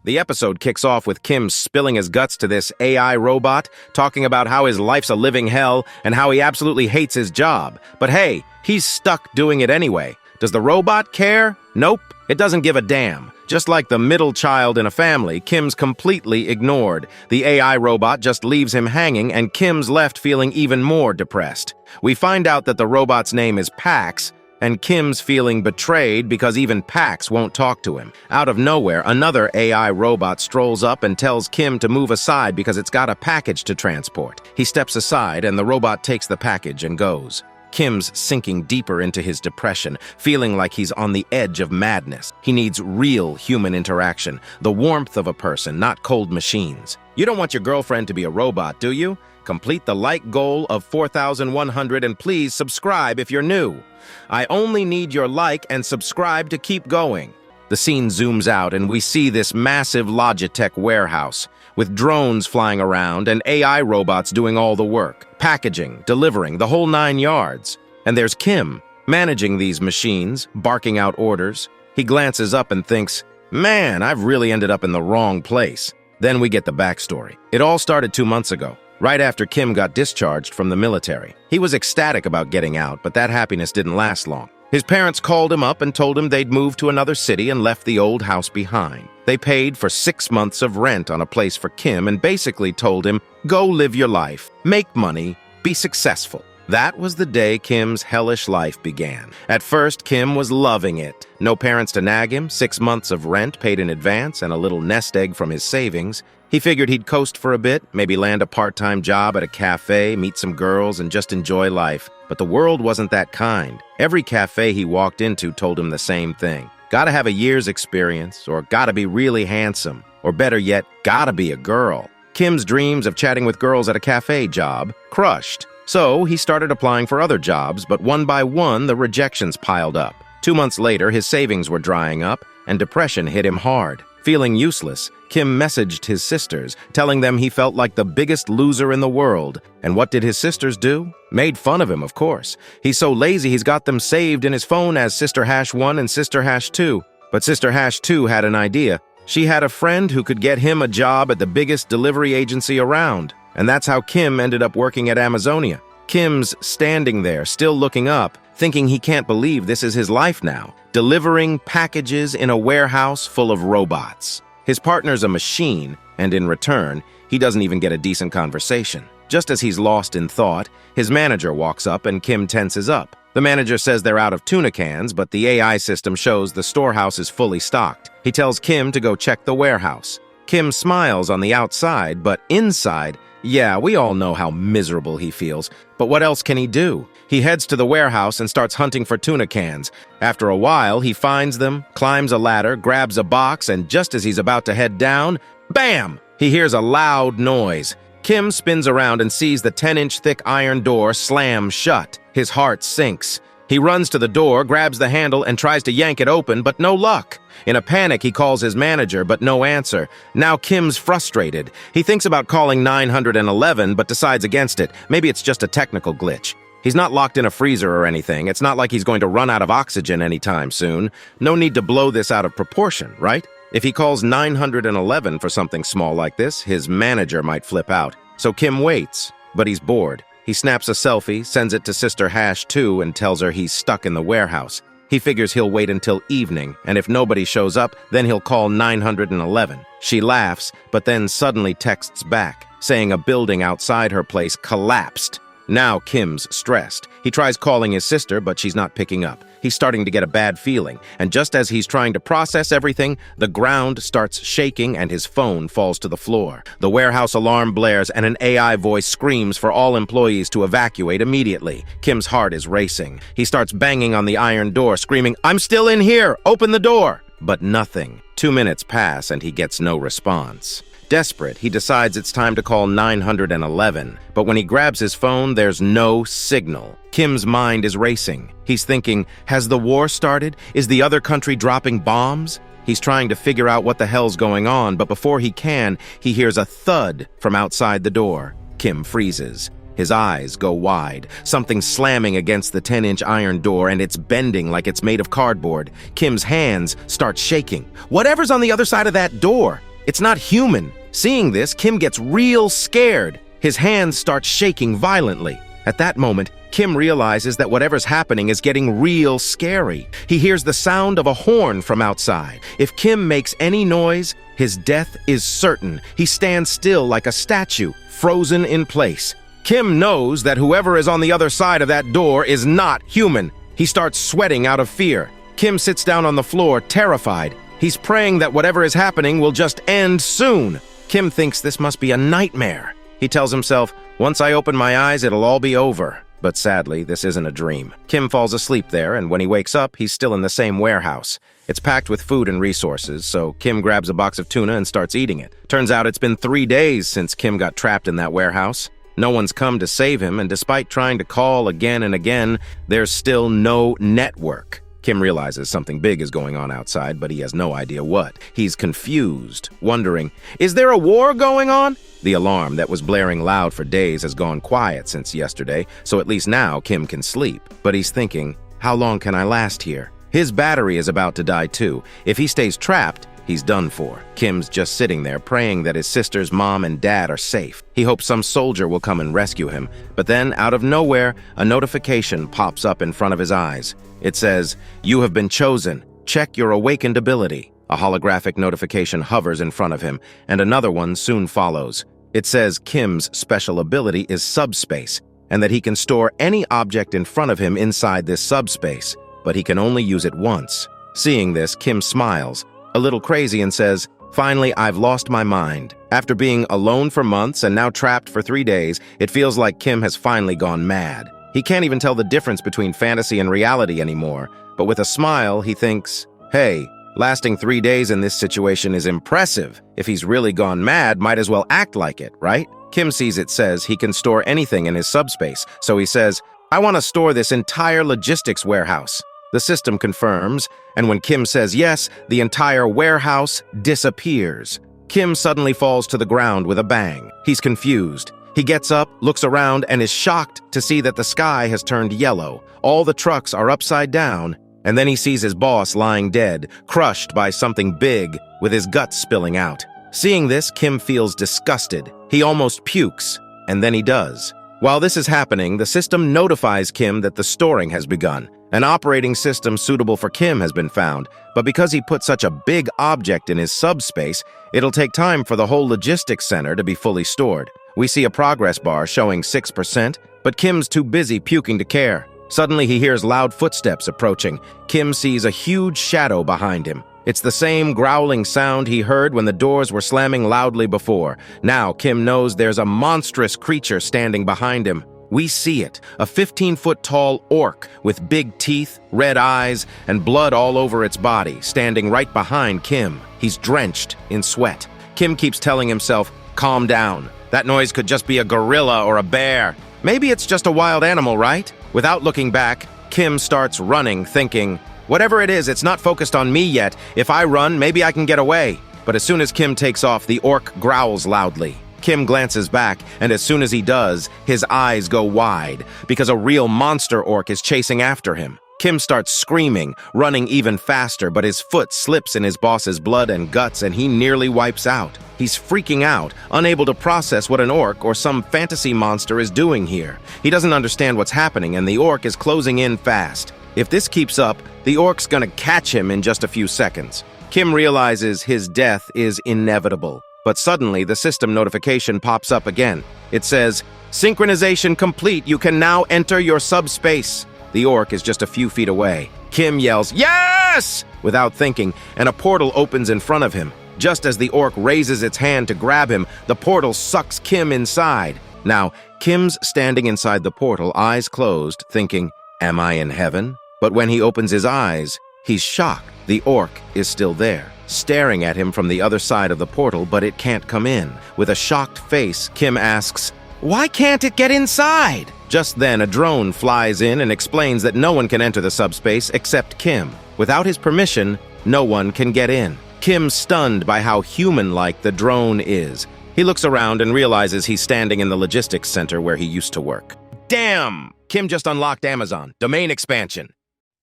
The episode kicks off with Kim spilling his guts to this AI robot, talking about how his life's a living hell and how he absolutely hates his job. But hey, he's stuck doing it anyway. Does the robot care? Nope, it doesn't give a damn. Just like the middle child in a family, Kim's completely ignored. The AI robot just leaves him hanging, and Kim's left feeling even more depressed. We find out that the robot's name is Pax, and Kim's feeling betrayed because even Pax won't talk to him. Out of nowhere, another AI robot strolls up and tells Kim to move aside because it's got a package to transport. He steps aside, and the robot takes the package and goes. Kim's sinking deeper into his depression, feeling like he's on the edge of madness. He needs real human interaction, the warmth of a person, not cold machines. You don't want your girlfriend to be a robot, do you? Complete the like goal of 4,100 and please subscribe if you're new. I only need your like and subscribe to keep going. The scene zooms out and we see this massive Logitech warehouse with drones flying around and AI robots doing all the work, packaging, delivering, the whole 9 yards. And there's Kim, managing these machines, barking out orders. He glances up and thinks, man, I've really ended up in the wrong place. Then we get the backstory. It all started 2 months ago, right after Kim got discharged from the military. He was ecstatic about getting out, but that happiness didn't last long. His parents called him up and told him they'd moved to another city and left the old house behind. They paid for 6 months of rent on a place for Kim and basically told him, go live your life, make money, be successful. That was the day Kim's hellish life began. At first, Kim was loving it. No parents to nag him, 6 months of rent paid in advance, and a little nest egg from his savings. He figured he'd coast for a bit, maybe land a part-time job at a cafe, meet some girls, and just enjoy life. But the world wasn't that kind. Every cafe he walked into told him the same thing. Gotta have a year's experience, or gotta be really handsome, or better yet, gotta be a girl. Kim's dreams of chatting with girls at a cafe job crushed. So he started applying for other jobs, but one by one, the rejections piled up. 2 months later, his savings were drying up, and depression hit him hard. Feeling useless, Kim messaged his sisters, telling them he felt like the biggest loser in the world. And what did his sisters do? Made fun of him, of course. He's so lazy he's got them saved in his phone as Sister Hash 1 and Sister Hash 2. But Sister Hash 2 had an idea. She had a friend who could get him a job at the biggest delivery agency around. And that's how Kim ended up working at Amazonia. Kim's standing there, still looking up, thinking he can't believe this is his life now, delivering packages in a warehouse full of robots. His partner's a machine, and in return, he doesn't even get a decent conversation. Just as he's lost in thought, his manager walks up and Kim tenses up. The manager says they're out of tuna cans, but the AI system shows the storehouse is fully stocked. He tells Kim to go check the warehouse. Kim smiles on the outside, but inside, yeah, we all know how miserable he feels. But what else can he do? He heads to the warehouse and starts hunting for tuna cans. After a while, he finds them, climbs a ladder, grabs a box, and just as he's about to head down, bam! He hears a loud noise. Kim spins around and sees the 10-inch thick iron door slam shut. His heart sinks. He runs to the door, grabs the handle, and tries to yank it open, but no luck. In a panic, he calls his manager, but no answer. Now Kim's frustrated. He thinks about calling 911, but decides against it. Maybe it's just a technical glitch. He's not locked in a freezer or anything. It's not like he's going to run out of oxygen anytime soon. No need to blow this out of proportion, right? If he calls 911 for something small like this, his manager might flip out. So Kim waits, but he's bored. He snaps a selfie, sends it to Sister Hash 2, and tells her he's stuck in the warehouse. He figures he'll wait until evening, and if nobody shows up, then he'll call 911. She laughs, but then suddenly texts back, saying a building outside her place collapsed. Now Kim's stressed. He tries calling his sister, but she's not picking up. He's starting to get a bad feeling, and just as he's trying to process everything, the ground starts shaking and his phone falls to the floor. The warehouse alarm blares and an AI voice screams for all employees to evacuate immediately. Kim's heart is racing. He starts banging on the iron door, screaming, "I'm still in here! Open the door!" But nothing. 2 minutes pass and he gets no response. Desperate, he decides it's time to call 911, but when he grabs his phone, there's no signal. Kim's mind is racing. He's thinking, has the war started? Is the other country dropping bombs? He's trying to figure out what the hell's going on, but before he can, he hears a thud from outside the door. Kim freezes. His eyes go wide, something slamming against the 10-inch iron door, and it's bending like it's made of cardboard. Kim's hands start shaking. Whatever's on the other side of that door? It's not human. Seeing this, Kim gets real scared. His hands start shaking violently. At that moment, Kim realizes that whatever's happening is getting real scary. He hears the sound of a horn from outside. If Kim makes any noise, his death is certain. He stands still like a statue, frozen in place. Kim knows that whoever is on the other side of that door is not human. He starts sweating out of fear. Kim sits down on the floor, terrified. He's praying that whatever is happening will just end soon. Kim thinks this must be a nightmare. He tells himself, once I open my eyes, it'll all be over. But sadly, this isn't a dream. Kim falls asleep there, and when he wakes up, he's still in the same warehouse. It's packed with food and resources, so Kim grabs a box of tuna and starts eating it. Turns out it's been 3 days since Kim got trapped in that warehouse. No one's come to save him, and despite trying to call again and again, there's still no network. Kim realizes something big is going on outside, but he has no idea what. He's confused, wondering, is there a war going on? The alarm that was blaring loud for days has gone quiet since yesterday, so at least now Kim can sleep. But he's thinking, how long can I last here? His battery is about to die too. If he stays trapped, he's done for. Kim's just sitting there praying that his sister's mom and dad are safe. He hopes some soldier will come and rescue him. But then, out of nowhere, a notification pops up in front of his eyes. It says, "You have been chosen. Check your awakened ability." A holographic notification hovers in front of him, and another one soon follows. It says Kim's special ability is subspace, and that he can store any object in front of him inside this subspace, but he can only use it once. Seeing this, Kim smiles, a little crazy, and says, "Finally, I've lost my mind." After being alone for months and now trapped for 3 days, it feels like Kim has finally gone mad. He can't even tell the difference between fantasy and reality anymore, but with a smile, he thinks, hey, lasting 3 days in this situation is impressive. If he's really gone mad, might as well act like it, right? Kim sees it says he can store anything in his subspace, so he says, I want to store this entire logistics warehouse. The system confirms, and when Kim says yes, the entire warehouse disappears. Kim suddenly falls to the ground with a bang. He's confused. He gets up, looks around, and is shocked to see that the sky has turned yellow. All the trucks are upside down, and then he sees his boss lying dead, crushed by something big, with his guts spilling out. Seeing this, Kim feels disgusted. He almost pukes, and then he does. While this is happening, the system notifies Kim that the storing has begun. An operating system suitable for Kim has been found, but because he put such a big object in his subspace, it'll take time for the whole logistics center to be fully stored. We see a progress bar showing 6%, but Kim's too busy puking to care. Suddenly he hears loud footsteps approaching. Kim sees a huge shadow behind him. It's the same growling sound he heard when the doors were slamming loudly before. Now Kim knows there's a monstrous creature standing behind him. We see it, a 15-foot-tall orc with big teeth, red eyes, and blood all over its body, standing right behind Kim. He's drenched in sweat. Kim keeps telling himself, calm down. That noise could just be a gorilla or a bear. Maybe it's just a wild animal, right? Without looking back, Kim starts running, thinking, whatever it is, it's not focused on me yet. If I run, maybe I can get away. But as soon as Kim takes off, the orc growls loudly. Kim glances back, and as soon as he does, his eyes go wide, because a real monster orc is chasing after him. Kim starts screaming, running even faster, but his foot slips in his boss's blood and guts, and he nearly wipes out. He's freaking out, unable to process what an orc or some fantasy monster is doing here. He doesn't understand what's happening, and the orc is closing in fast. If this keeps up, the orc's gonna catch him in just a few seconds. Kim realizes his death is inevitable. But suddenly, the system notification pops up again. It says, synchronization complete, you can now enter your subspace. The orc is just a few feet away. Kim yells, yes! Without thinking, and a portal opens in front of him. Just as the orc raises its hand to grab him, the portal sucks Kim inside. Now, Kim's standing inside the portal, eyes closed, thinking, am I in heaven? But when he opens his eyes, he's shocked. The orc is still there, staring at him from the other side of the portal, but it can't come in. With a shocked face, Kim asks, why can't it get inside? Just then, a drone flies in and explains that no one can enter the subspace except Kim. Without his permission, no one can get in. Kim's stunned by how human-like the drone is. He looks around and realizes he's standing in the logistics center where he used to work. Damn! Kim just unlocked Amazon. Domain expansion.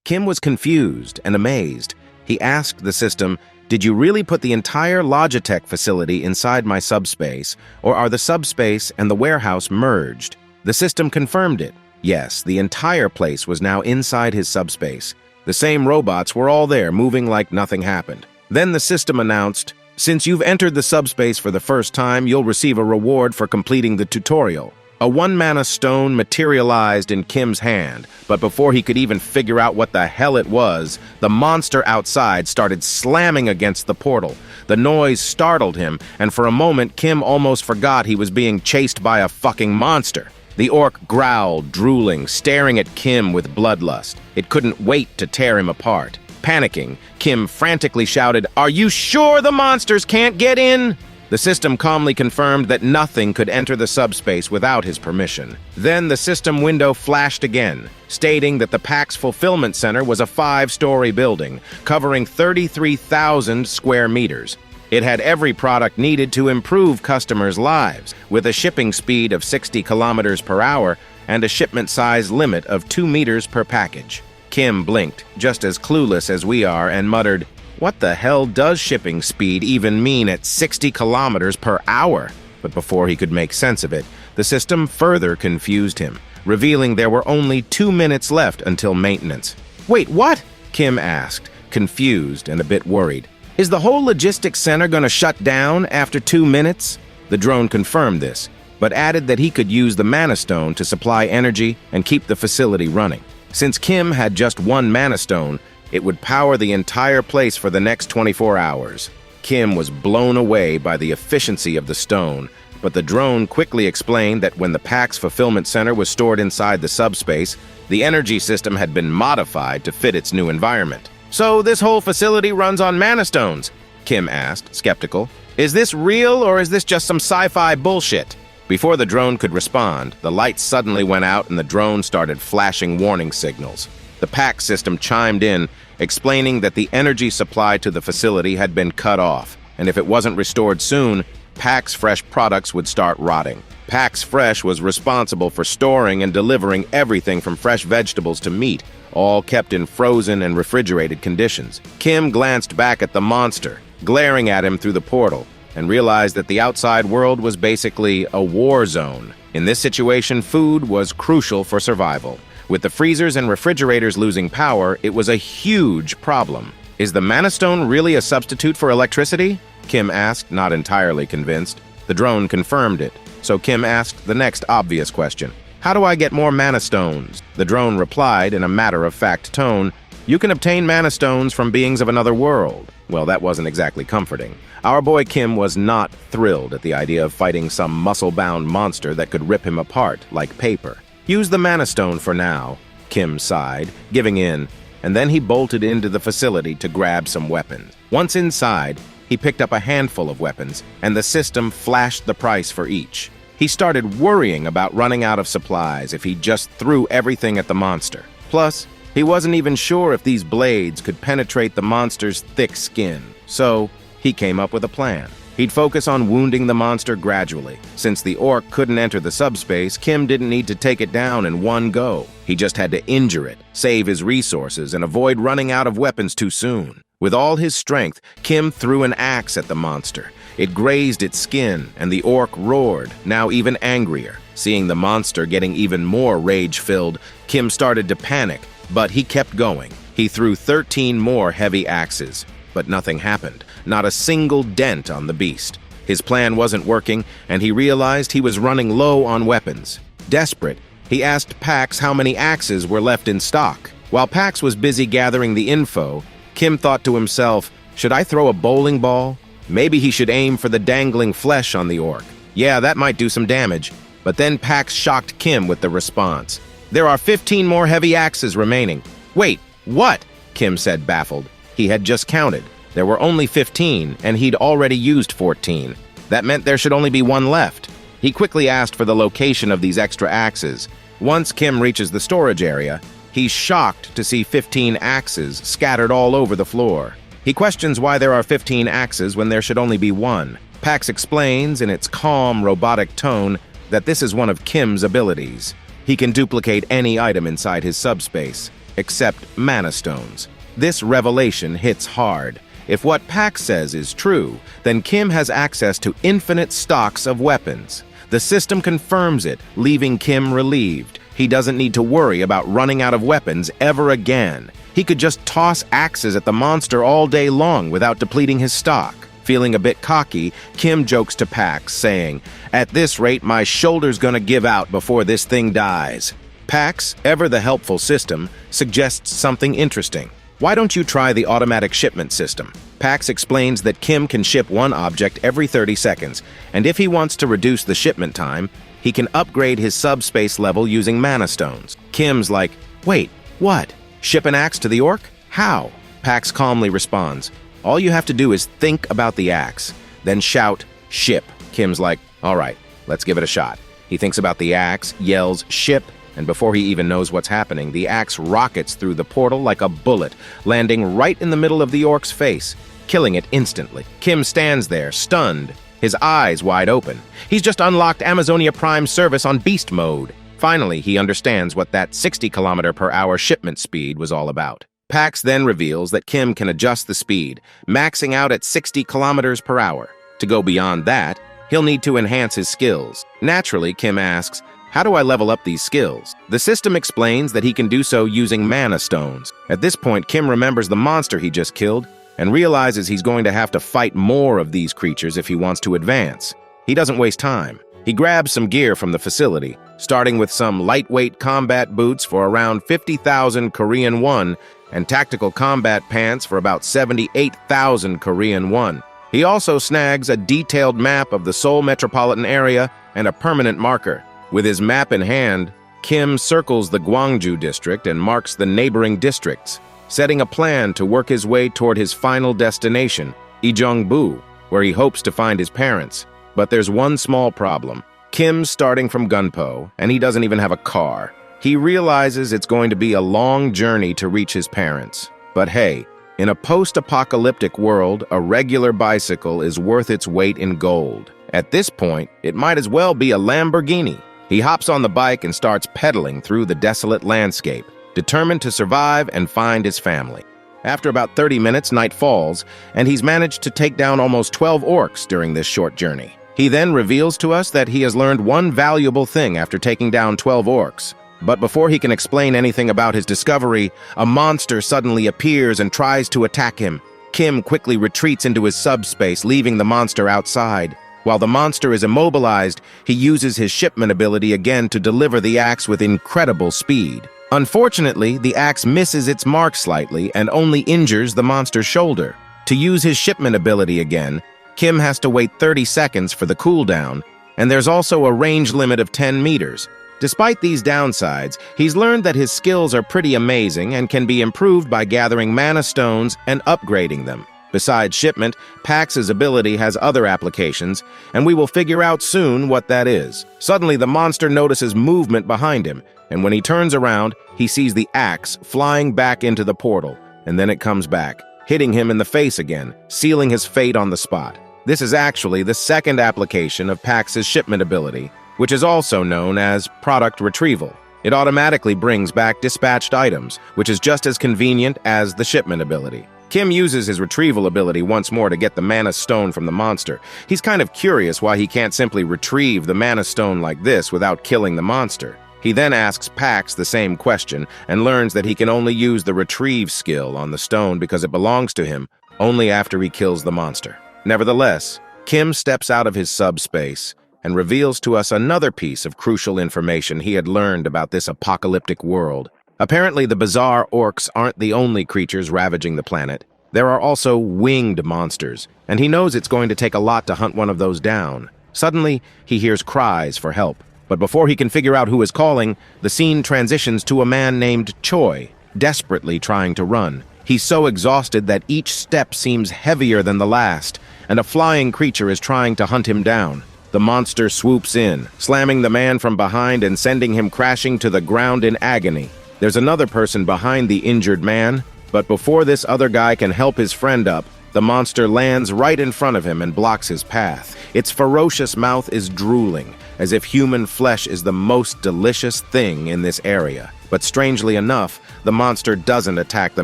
Kim was confused and amazed. He asked the system, Did you really put the entire Logitech facility inside my subspace, or are the subspace and the warehouse merged? The system confirmed it. Yes, the entire place was now inside his subspace. The same robots were all there, moving like nothing happened. Then the system announced, "Since you've entered the subspace for the first time, you'll receive a reward for completing the tutorial." A 1-mana stone materialized in Kim's hand, but before he could even figure out what the hell it was, the monster outside started slamming against the portal. The noise startled him, and for a moment Kim almost forgot he was being chased by a fucking monster. The orc growled, drooling, staring at Kim with bloodlust. It couldn't wait to tear him apart. Panicking, Kim frantically shouted, "Are you sure the monsters can't get in?" The system calmly confirmed that nothing could enter the subspace without his permission. Then the system window flashed again, stating that the PAX Fulfillment Center was a 5-story building, covering 33,000 square meters. It had every product needed to improve customers' lives, with a shipping speed of 60 kilometers per hour and a shipment size limit of 2 meters per package. Kim blinked, just as clueless as we are, and muttered, "What the hell does shipping speed even mean at 60 kilometers per hour? But before he could make sense of it, the system further confused him, revealing there were only 2 minutes left until maintenance. "Wait, what?" Kim asked, confused and a bit worried. "Is the whole logistics center gonna shut down after 2 minutes? The drone confirmed this, but added that he could use the Mana Stone to supply energy and keep the facility running. Since Kim had just 1 Mana Stone, it would power the entire place for the next 24 hours. Kim was blown away by the efficiency of the stone, but the drone quickly explained that when the PAX Fulfillment Center was stored inside the subspace, the energy system had been modified to fit its new environment. "So this whole facility runs on Mana Stones?" Kim asked, skeptical. "Is this real or is this just some sci-fi bullshit?" Before the drone could respond, the lights suddenly went out and the drone started flashing warning signals. The PAX system chimed in, explaining that the energy supply to the facility had been cut off, and if it wasn't restored soon, PAX Fresh products would start rotting. PAX Fresh was responsible for storing and delivering everything from fresh vegetables to meat, all kept in frozen and refrigerated conditions. Kim glanced back at the monster, glaring at him through the portal, and realized that the outside world was basically a war zone. In this situation, food was crucial for survival. With the freezers and refrigerators losing power, it was a huge problem. "Is the Mana Stone really a substitute for electricity?" Kim asked, not entirely convinced. The drone confirmed it, so Kim asked the next obvious question. "How do I get more Mana Stones?" The drone replied in a matter-of-fact tone, "You can obtain Mana Stones from beings of another world." Well, that wasn't exactly comforting. Our boy Kim was not thrilled at the idea of fighting some muscle-bound monster that could rip him apart like paper. "Use the Mana Stone for now," Kim sighed, giving in, and then he bolted into the facility to grab some weapons. Once inside, he picked up a handful of weapons, and the system flashed the price for each. He started worrying about running out of supplies if he just threw everything at the monster. Plus, he wasn't even sure if these blades could penetrate the monster's thick skin. So, he came up with a plan. He'd focus on wounding the monster gradually. Since the orc couldn't enter the subspace, Kim didn't need to take it down in one go. He just had to injure it, save his resources, and avoid running out of weapons too soon. With all his strength, Kim threw an axe at the monster. It grazed its skin, and the orc roared, now even angrier. Seeing the monster getting even more rage-filled, Kim started to panic, but he kept going. He threw 13 more heavy axes, but nothing happened. Not a single dent on the beast. His plan wasn't working, and he realized he was running low on weapons. Desperate, he asked Pax how many axes were left in stock. While Pax was busy gathering the info, Kim thought to himself, should I throw a bowling ball? Maybe he should aim for the dangling flesh on the orc. Yeah, that might do some damage. But then Pax shocked Kim with the response. There are 15 more heavy axes remaining. Wait, what? Kim said, baffled. He had just counted. There were only 15, and he'd already used 14. That meant there should only be one left. He quickly asked for the location of these extra axes. Once Kim reaches the storage area, he's shocked to see 15 axes scattered all over the floor. He questions why there are 15 axes when there should only be one. Pax explains in its calm, robotic tone that this is one of Kim's abilities. He can duplicate any item inside his subspace, except Mana Stones. This revelation hits hard. If what Pax says is true, then Kim has access to infinite stocks of weapons. The system confirms it, leaving Kim relieved. He doesn't need to worry about running out of weapons ever again. He could just toss axes at the monster all day long without depleting his stock. Feeling a bit cocky, Kim jokes to Pax, saying, "At this rate, my shoulder's gonna give out before this thing dies." Pax, ever the helpful system, suggests something interesting. Why don't you try the automatic shipment system? Pax explains that Kim can ship one object every 30 seconds, and if he wants to reduce the shipment time, he can upgrade his subspace level using mana stones. Kim's like, "Wait, what? Ship an axe to the orc? How?" Pax calmly responds, "All you have to do is think about the axe, then shout, 'Ship.'" Kim's like, "All right, let's give it a shot." He thinks about the axe, yells, "Ship," and before he even knows what's happening, the axe rockets through the portal like a bullet, landing right in the middle of the orc's face, killing it instantly. Kim stands there, stunned, his eyes wide open. He's just unlocked Amazonia Prime service on beast mode. Finally, he understands what that 60-kilometer-per-hour shipment speed was all about. Pax then reveals that Kim can adjust the speed, maxing out at 60 kilometers per hour. To go beyond that, he'll need to enhance his skills. Naturally, Kim asks, "How do I level up these skills?" The system explains that he can do so using mana stones. At this point, Kim remembers the monster he just killed and realizes he's going to have to fight more of these creatures if he wants to advance. He doesn't waste time. He grabs some gear from the facility, starting with some lightweight combat boots for around 50,000 Korean won and tactical combat pants for about 78,000 Korean won. He also snags a detailed map of the Seoul metropolitan area and a permanent marker. With his map in hand, Kim circles the Gwangju district and marks the neighboring districts, setting a plan to work his way toward his final destination, Ijeongbu, where he hopes to find his parents. But there's one small problem. Kim's starting from Gunpo, and he doesn't even have a car. He realizes it's going to be a long journey to reach his parents. But hey, in a post-apocalyptic world, a regular bicycle is worth its weight in gold. At this point, it might as well be a Lamborghini. He hops on the bike and starts pedaling through the desolate landscape, determined to survive and find his family. After about 30 minutes, night falls, and he's managed to take down almost 12 orcs during this short journey. He then reveals to us that he has learned one valuable thing after taking down 12 orcs. But before he can explain anything about his discovery, a monster suddenly appears and tries to attack him. Kim quickly retreats into his subspace, leaving the monster outside. While the monster is immobilized, he uses his shipment ability again to deliver the axe with incredible speed. Unfortunately, the axe misses its mark slightly and only injures the monster's shoulder. To use his shipment ability again, Kim has to wait 30 seconds for the cooldown, and there's also a range limit of 10 meters. Despite these downsides, he's learned that his skills are pretty amazing and can be improved by gathering mana stones and upgrading them. Besides shipment, Pax's ability has other applications, and we will figure out soon what that is. Suddenly, the monster notices movement behind him, and when he turns around, he sees the axe flying back into the portal, and then it comes back, hitting him in the face again, sealing his fate on the spot. This is actually the second application of Pax's shipment ability, which is also known as product retrieval. It automatically brings back dispatched items, which is just as convenient as the shipment ability. Kim uses his retrieval ability once more to get the mana stone from the monster. He's kind of curious why he can't simply retrieve the mana stone like this without killing the monster. He then asks Pax the same question and learns that he can only use the retrieve skill on the stone because it belongs to him only after he kills the monster. Nevertheless, Kim steps out of his subspace and reveals to us another piece of crucial information he had learned about this apocalyptic world. Apparently, the bizarre orcs aren't the only creatures ravaging the planet. There are also winged monsters, and he knows it's going to take a lot to hunt one of those down. Suddenly, he hears cries for help. But before he can figure out who is calling, the scene transitions to a man named Choi, desperately trying to run. He's so exhausted that each step seems heavier than the last, and a flying creature is trying to hunt him down. The monster swoops in, slamming the man from behind and sending him crashing to the ground in agony. There's another person behind the injured man, but before this other guy can help his friend up, the monster lands right in front of him and blocks his path. Its ferocious mouth is drooling, as if human flesh is the most delicious thing in this area. But strangely enough, the monster doesn't attack the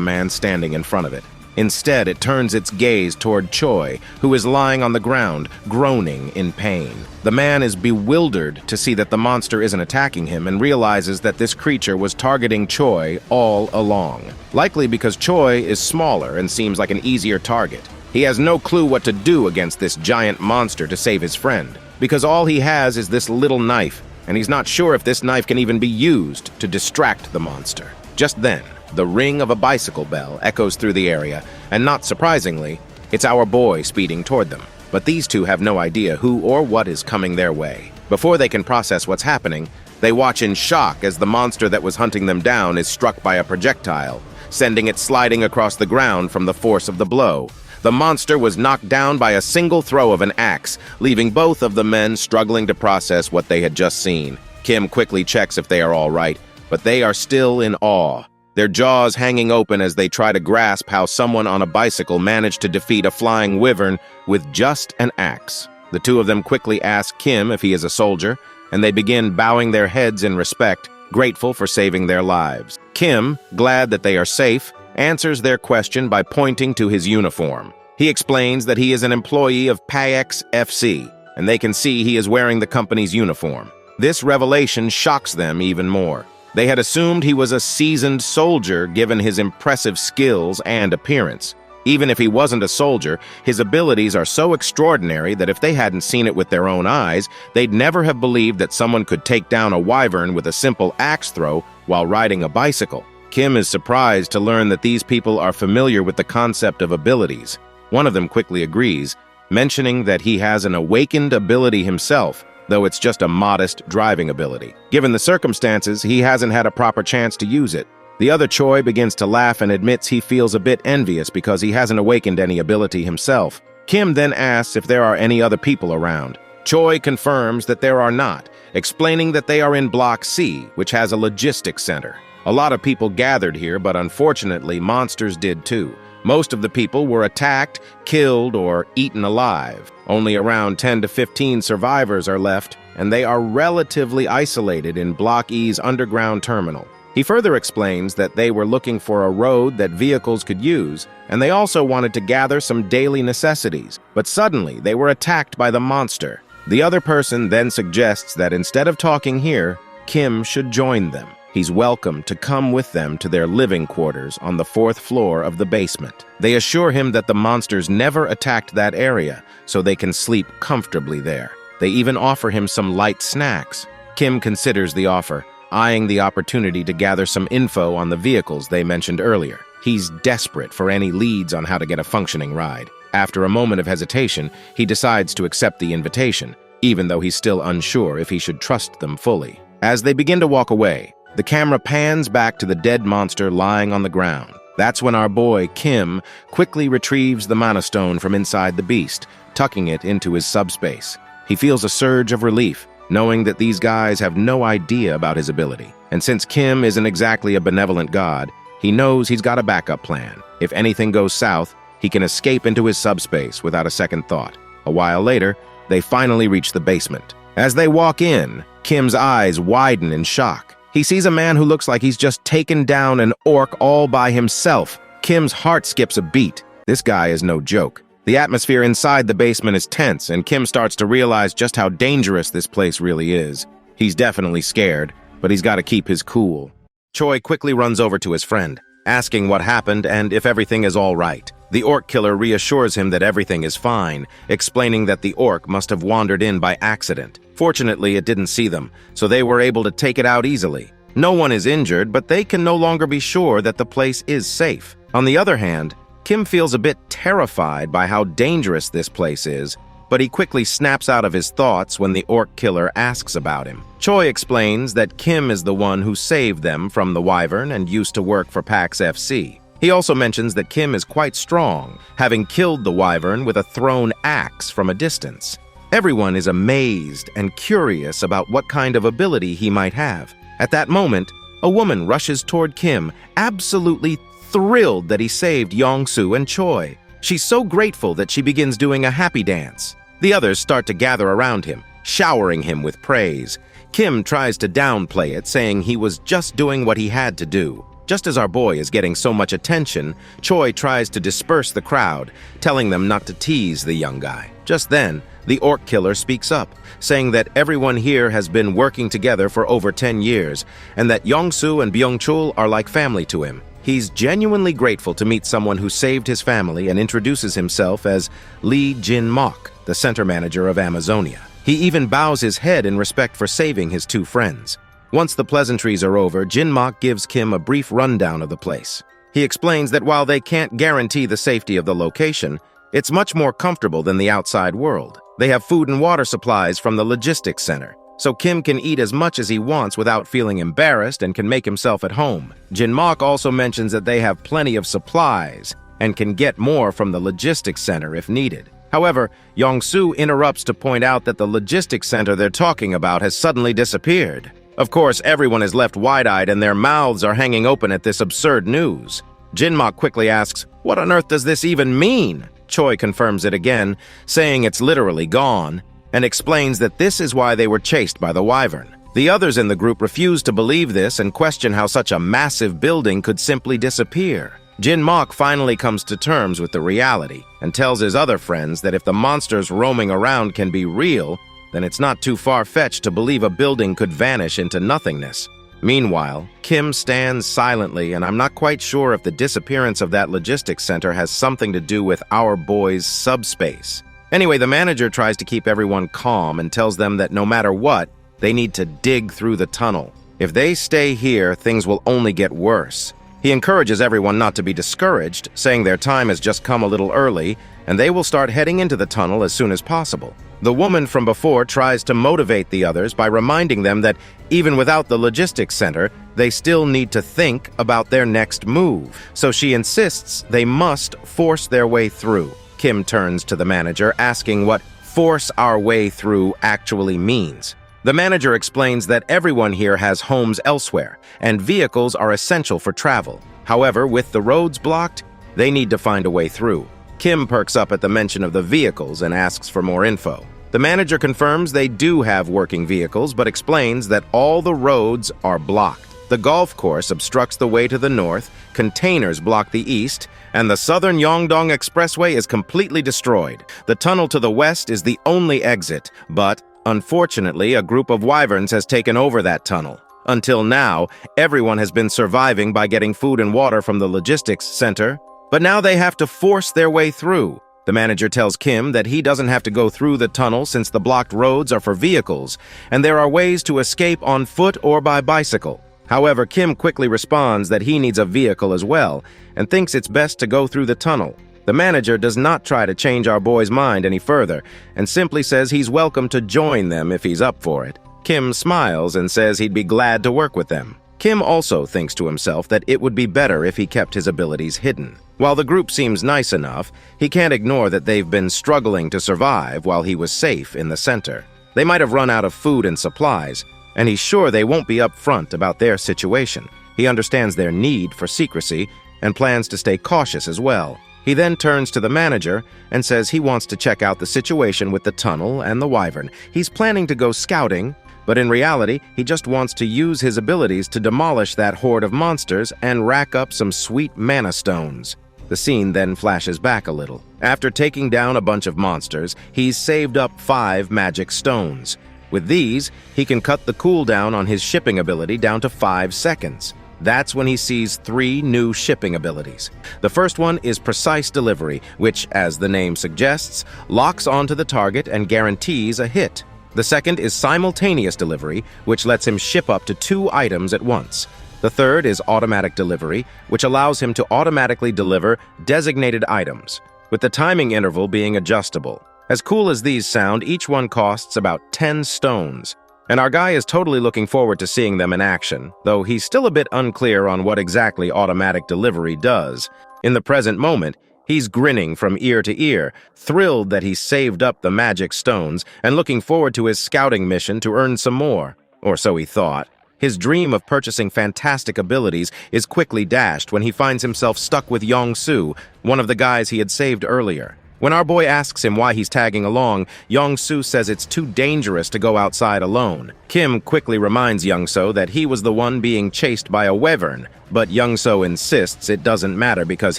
man standing in front of it. Instead, it turns its gaze toward Choi, who is lying on the ground, groaning in pain. The man is bewildered to see that the monster isn't attacking him and realizes that this creature was targeting Choi all along. Likely because Choi is smaller and seems like an easier target. He has no clue what to do against this giant monster to save his friend, because all he has is this little knife, and he's not sure if this knife can even be used to distract the monster. Just then, the ring of a bicycle bell echoes through the area, and not surprisingly, it's our boy speeding toward them. But these two have no idea who or what is coming their way. Before they can process what's happening, they watch in shock as the monster that was hunting them down is struck by a projectile, sending it sliding across the ground from the force of the blow. The monster was knocked down by a single throw of an axe, leaving both of the men struggling to process what they had just seen. Kim quickly checks if they are all right, but they are still in awe, their jaws hanging open as they try to grasp how someone on a bicycle managed to defeat a flying wyvern with just an axe. The two of them quickly ask Kim if he is a soldier, and they begin bowing their heads in respect, grateful for saving their lives. Kim, glad that they are safe, answers their question by pointing to his uniform. He explains that he is an employee of Payex FC, and they can see he is wearing the company's uniform. This revelation shocks them even more. They had assumed he was a seasoned soldier given his impressive skills and appearance. Even if he wasn't a soldier, his abilities are so extraordinary that if they hadn't seen it with their own eyes, they'd never have believed that someone could take down a wyvern with a simple axe throw while riding a bicycle. Kim is surprised to learn that these people are familiar with the concept of abilities. One of them quickly agrees, mentioning that he has an awakened ability himself, though it's just a modest driving ability. Given the circumstances, he hasn't had a proper chance to use it. The other Choi begins to laugh and admits he feels a bit envious because he hasn't awakened any ability himself. Kim then asks if there are any other people around. Choi confirms that there are not, explaining that they are in Block C, which has a logistics center. A lot of people gathered here, but unfortunately, monsters did too. Most of the people were attacked, killed, or eaten alive. Only around 10 to 15 survivors are left, and they are relatively isolated in Block E's underground terminal. He further explains that they were looking for a road that vehicles could use, and they also wanted to gather some daily necessities. But suddenly, they were attacked by the monster. The other person then suggests that instead of talking here, Kim should join them. He's welcome to come with them to their living quarters on the 4th floor of the basement. They assure him that the monsters never attacked that area, so they can sleep comfortably there. They even offer him some light snacks. Kim considers the offer, eyeing the opportunity to gather some info on the vehicles they mentioned earlier. He's desperate for any leads on how to get a functioning ride. After a moment of hesitation, he decides to accept the invitation, even though he's still unsure if he should trust them fully. As they begin to walk away, the camera pans back to the dead monster lying on the ground. That's when our boy, Kim, quickly retrieves the mana stone from inside the beast, tucking it into his subspace. He feels a surge of relief, knowing that these guys have no idea about his ability. And since Kim isn't exactly a benevolent god, he knows he's got a backup plan. If anything goes south, he can escape into his subspace without a second thought. A while later, they finally reach the basement. As they walk in, Kim's eyes widen in shock. He sees a man who looks like he's just taken down an orc all by himself. Kim's heart skips a beat. This guy is no joke. The atmosphere inside the basement is tense, and Kim starts to realize just how dangerous this place really is. He's definitely scared, but he's got to keep his cool. Choi quickly runs over to his friend, asking what happened and if everything is all right. The orc killer reassures him that everything is fine, explaining that the orc must have wandered in by accident. Fortunately, it didn't see them, so they were able to take it out easily. No one is injured, but they can no longer be sure that the place is safe. On the other hand, Kim feels a bit terrified by how dangerous this place is, but he quickly snaps out of his thoughts when the orc killer asks about him. Choi explains that Kim is the one who saved them from the wyvern and used to work for PAX FC. He also mentions that Kim is quite strong, having killed the wyvern with a thrown axe from a distance. Everyone is amazed and curious about what kind of ability he might have. At that moment, a woman rushes toward Kim, absolutely thrilled that he saved Yongsu and Choi. She's so grateful that she begins doing a happy dance. The others start to gather around him, showering him with praise. Kim tries to downplay it, saying he was just doing what he had to do. Just as our boy is getting so much attention, Choi tries to disperse the crowd, telling them not to tease the young guy. Just then, the orc killer speaks up, saying that everyone here has been working together for over 10 years, and that Yongsu and Byung-chul are like family to him. He's genuinely grateful to meet someone who saved his family and introduces himself as Lee Jin-mok, the center manager of Amazonia. He even bows his head in respect for saving his two friends. Once the pleasantries are over, Jin-mok gives Kim a brief rundown of the place. He explains that while they can't guarantee the safety of the location, it's much more comfortable than the outside world. They have food and water supplies from the logistics center, so Kim can eat as much as he wants without feeling embarrassed and can make himself at home. Jin-mok also mentions that they have plenty of supplies and can get more from the logistics center if needed. However, Yong-soo interrupts to point out that the logistics center they're talking about has suddenly disappeared. Of course, everyone is left wide-eyed and their mouths are hanging open at this absurd news. Jin-mok quickly asks, "What on earth does this even mean?" Choi confirms it again, saying it's literally gone, and explains that this is why they were chased by the wyvern. The others in the group refuse to believe this and question how such a massive building could simply disappear. Jin-mok finally comes to terms with the reality and tells his other friends that if the monsters roaming around can be real, then it's not too far-fetched to believe a building could vanish into nothingness. Meanwhile, Kim stands silently, and I'm not quite sure if the disappearance of that logistics center has something to do with our boy's subspace. Anyway, the manager tries to keep everyone calm and tells them that no matter what, they need to dig through the tunnel. If they stay here, things will only get worse. He encourages everyone not to be discouraged, saying their time has just come a little early, and they will start heading into the tunnel as soon as possible. The woman from before tries to motivate the others by reminding them that even without the logistics center, they still need to think about their next move. So she insists they must force their way through. Kim turns to the manager, asking what "force our way through" actually means. The manager explains that everyone here has homes elsewhere, and vehicles are essential for travel. However, with the roads blocked, they need to find a way through. Kim perks up at the mention of the vehicles and asks for more info. The manager confirms they do have working vehicles, but explains that all the roads are blocked. The golf course obstructs the way to the north, containers block the east, and the southern Yongdong Expressway is completely destroyed. The tunnel to the west is the only exit, but unfortunately, a group of wyverns has taken over that tunnel. Until now, everyone has been surviving by getting food and water from the logistics center, but now they have to force their way through. The manager tells Kim that he doesn't have to go through the tunnel since the blocked roads are for vehicles, and there are ways to escape on foot or by bicycle. However, Kim quickly responds that he needs a vehicle as well, and thinks it's best to go through the tunnel. The manager does not try to change our boy's mind any further, and simply says he's welcome to join them if he's up for it. Kim smiles and says he'd be glad to work with them. Kim also thinks to himself that it would be better if he kept his abilities hidden. While the group seems nice enough, he can't ignore that they've been struggling to survive while he was safe in the center. They might have run out of food and supplies, and he's sure they won't be upfront about their situation. He understands their need for secrecy and plans to stay cautious as well. He then turns to the manager and says he wants to check out the situation with the tunnel and the wyvern. He's planning to go scouting, but in reality, he just wants to use his abilities to demolish that horde of monsters and rack up some sweet mana stones. The scene then flashes back a little. After taking down a bunch of monsters, he's saved up 5 magic stones. With these, he can cut the cooldown on his shipping ability down to 5 seconds. That's when he sees 3 new shipping abilities. The first one is Precise Delivery, which, as the name suggests, locks onto the target and guarantees a hit. The second is Simultaneous Delivery, which lets him ship up to 2 items at once. The third is Automatic Delivery, which allows him to automatically deliver designated items, with the timing interval being adjustable. As cool as these sound, each one costs about 10 stones, and our guy is totally looking forward to seeing them in action, though he's still a bit unclear on what exactly Automatic Delivery does. In the present moment, he's grinning from ear to ear, thrilled that he saved up the magic stones and looking forward to his scouting mission to earn some more. Or so he thought. His dream of purchasing fantastic abilities is quickly dashed when he finds himself stuck with Yong-soo, one of the guys he had saved earlier. When our boy asks him why he's tagging along, Young-soo says it's too dangerous to go outside alone. Kim quickly reminds Young-soo that he was the one being chased by a wyvern, but Young-soo insists it doesn't matter because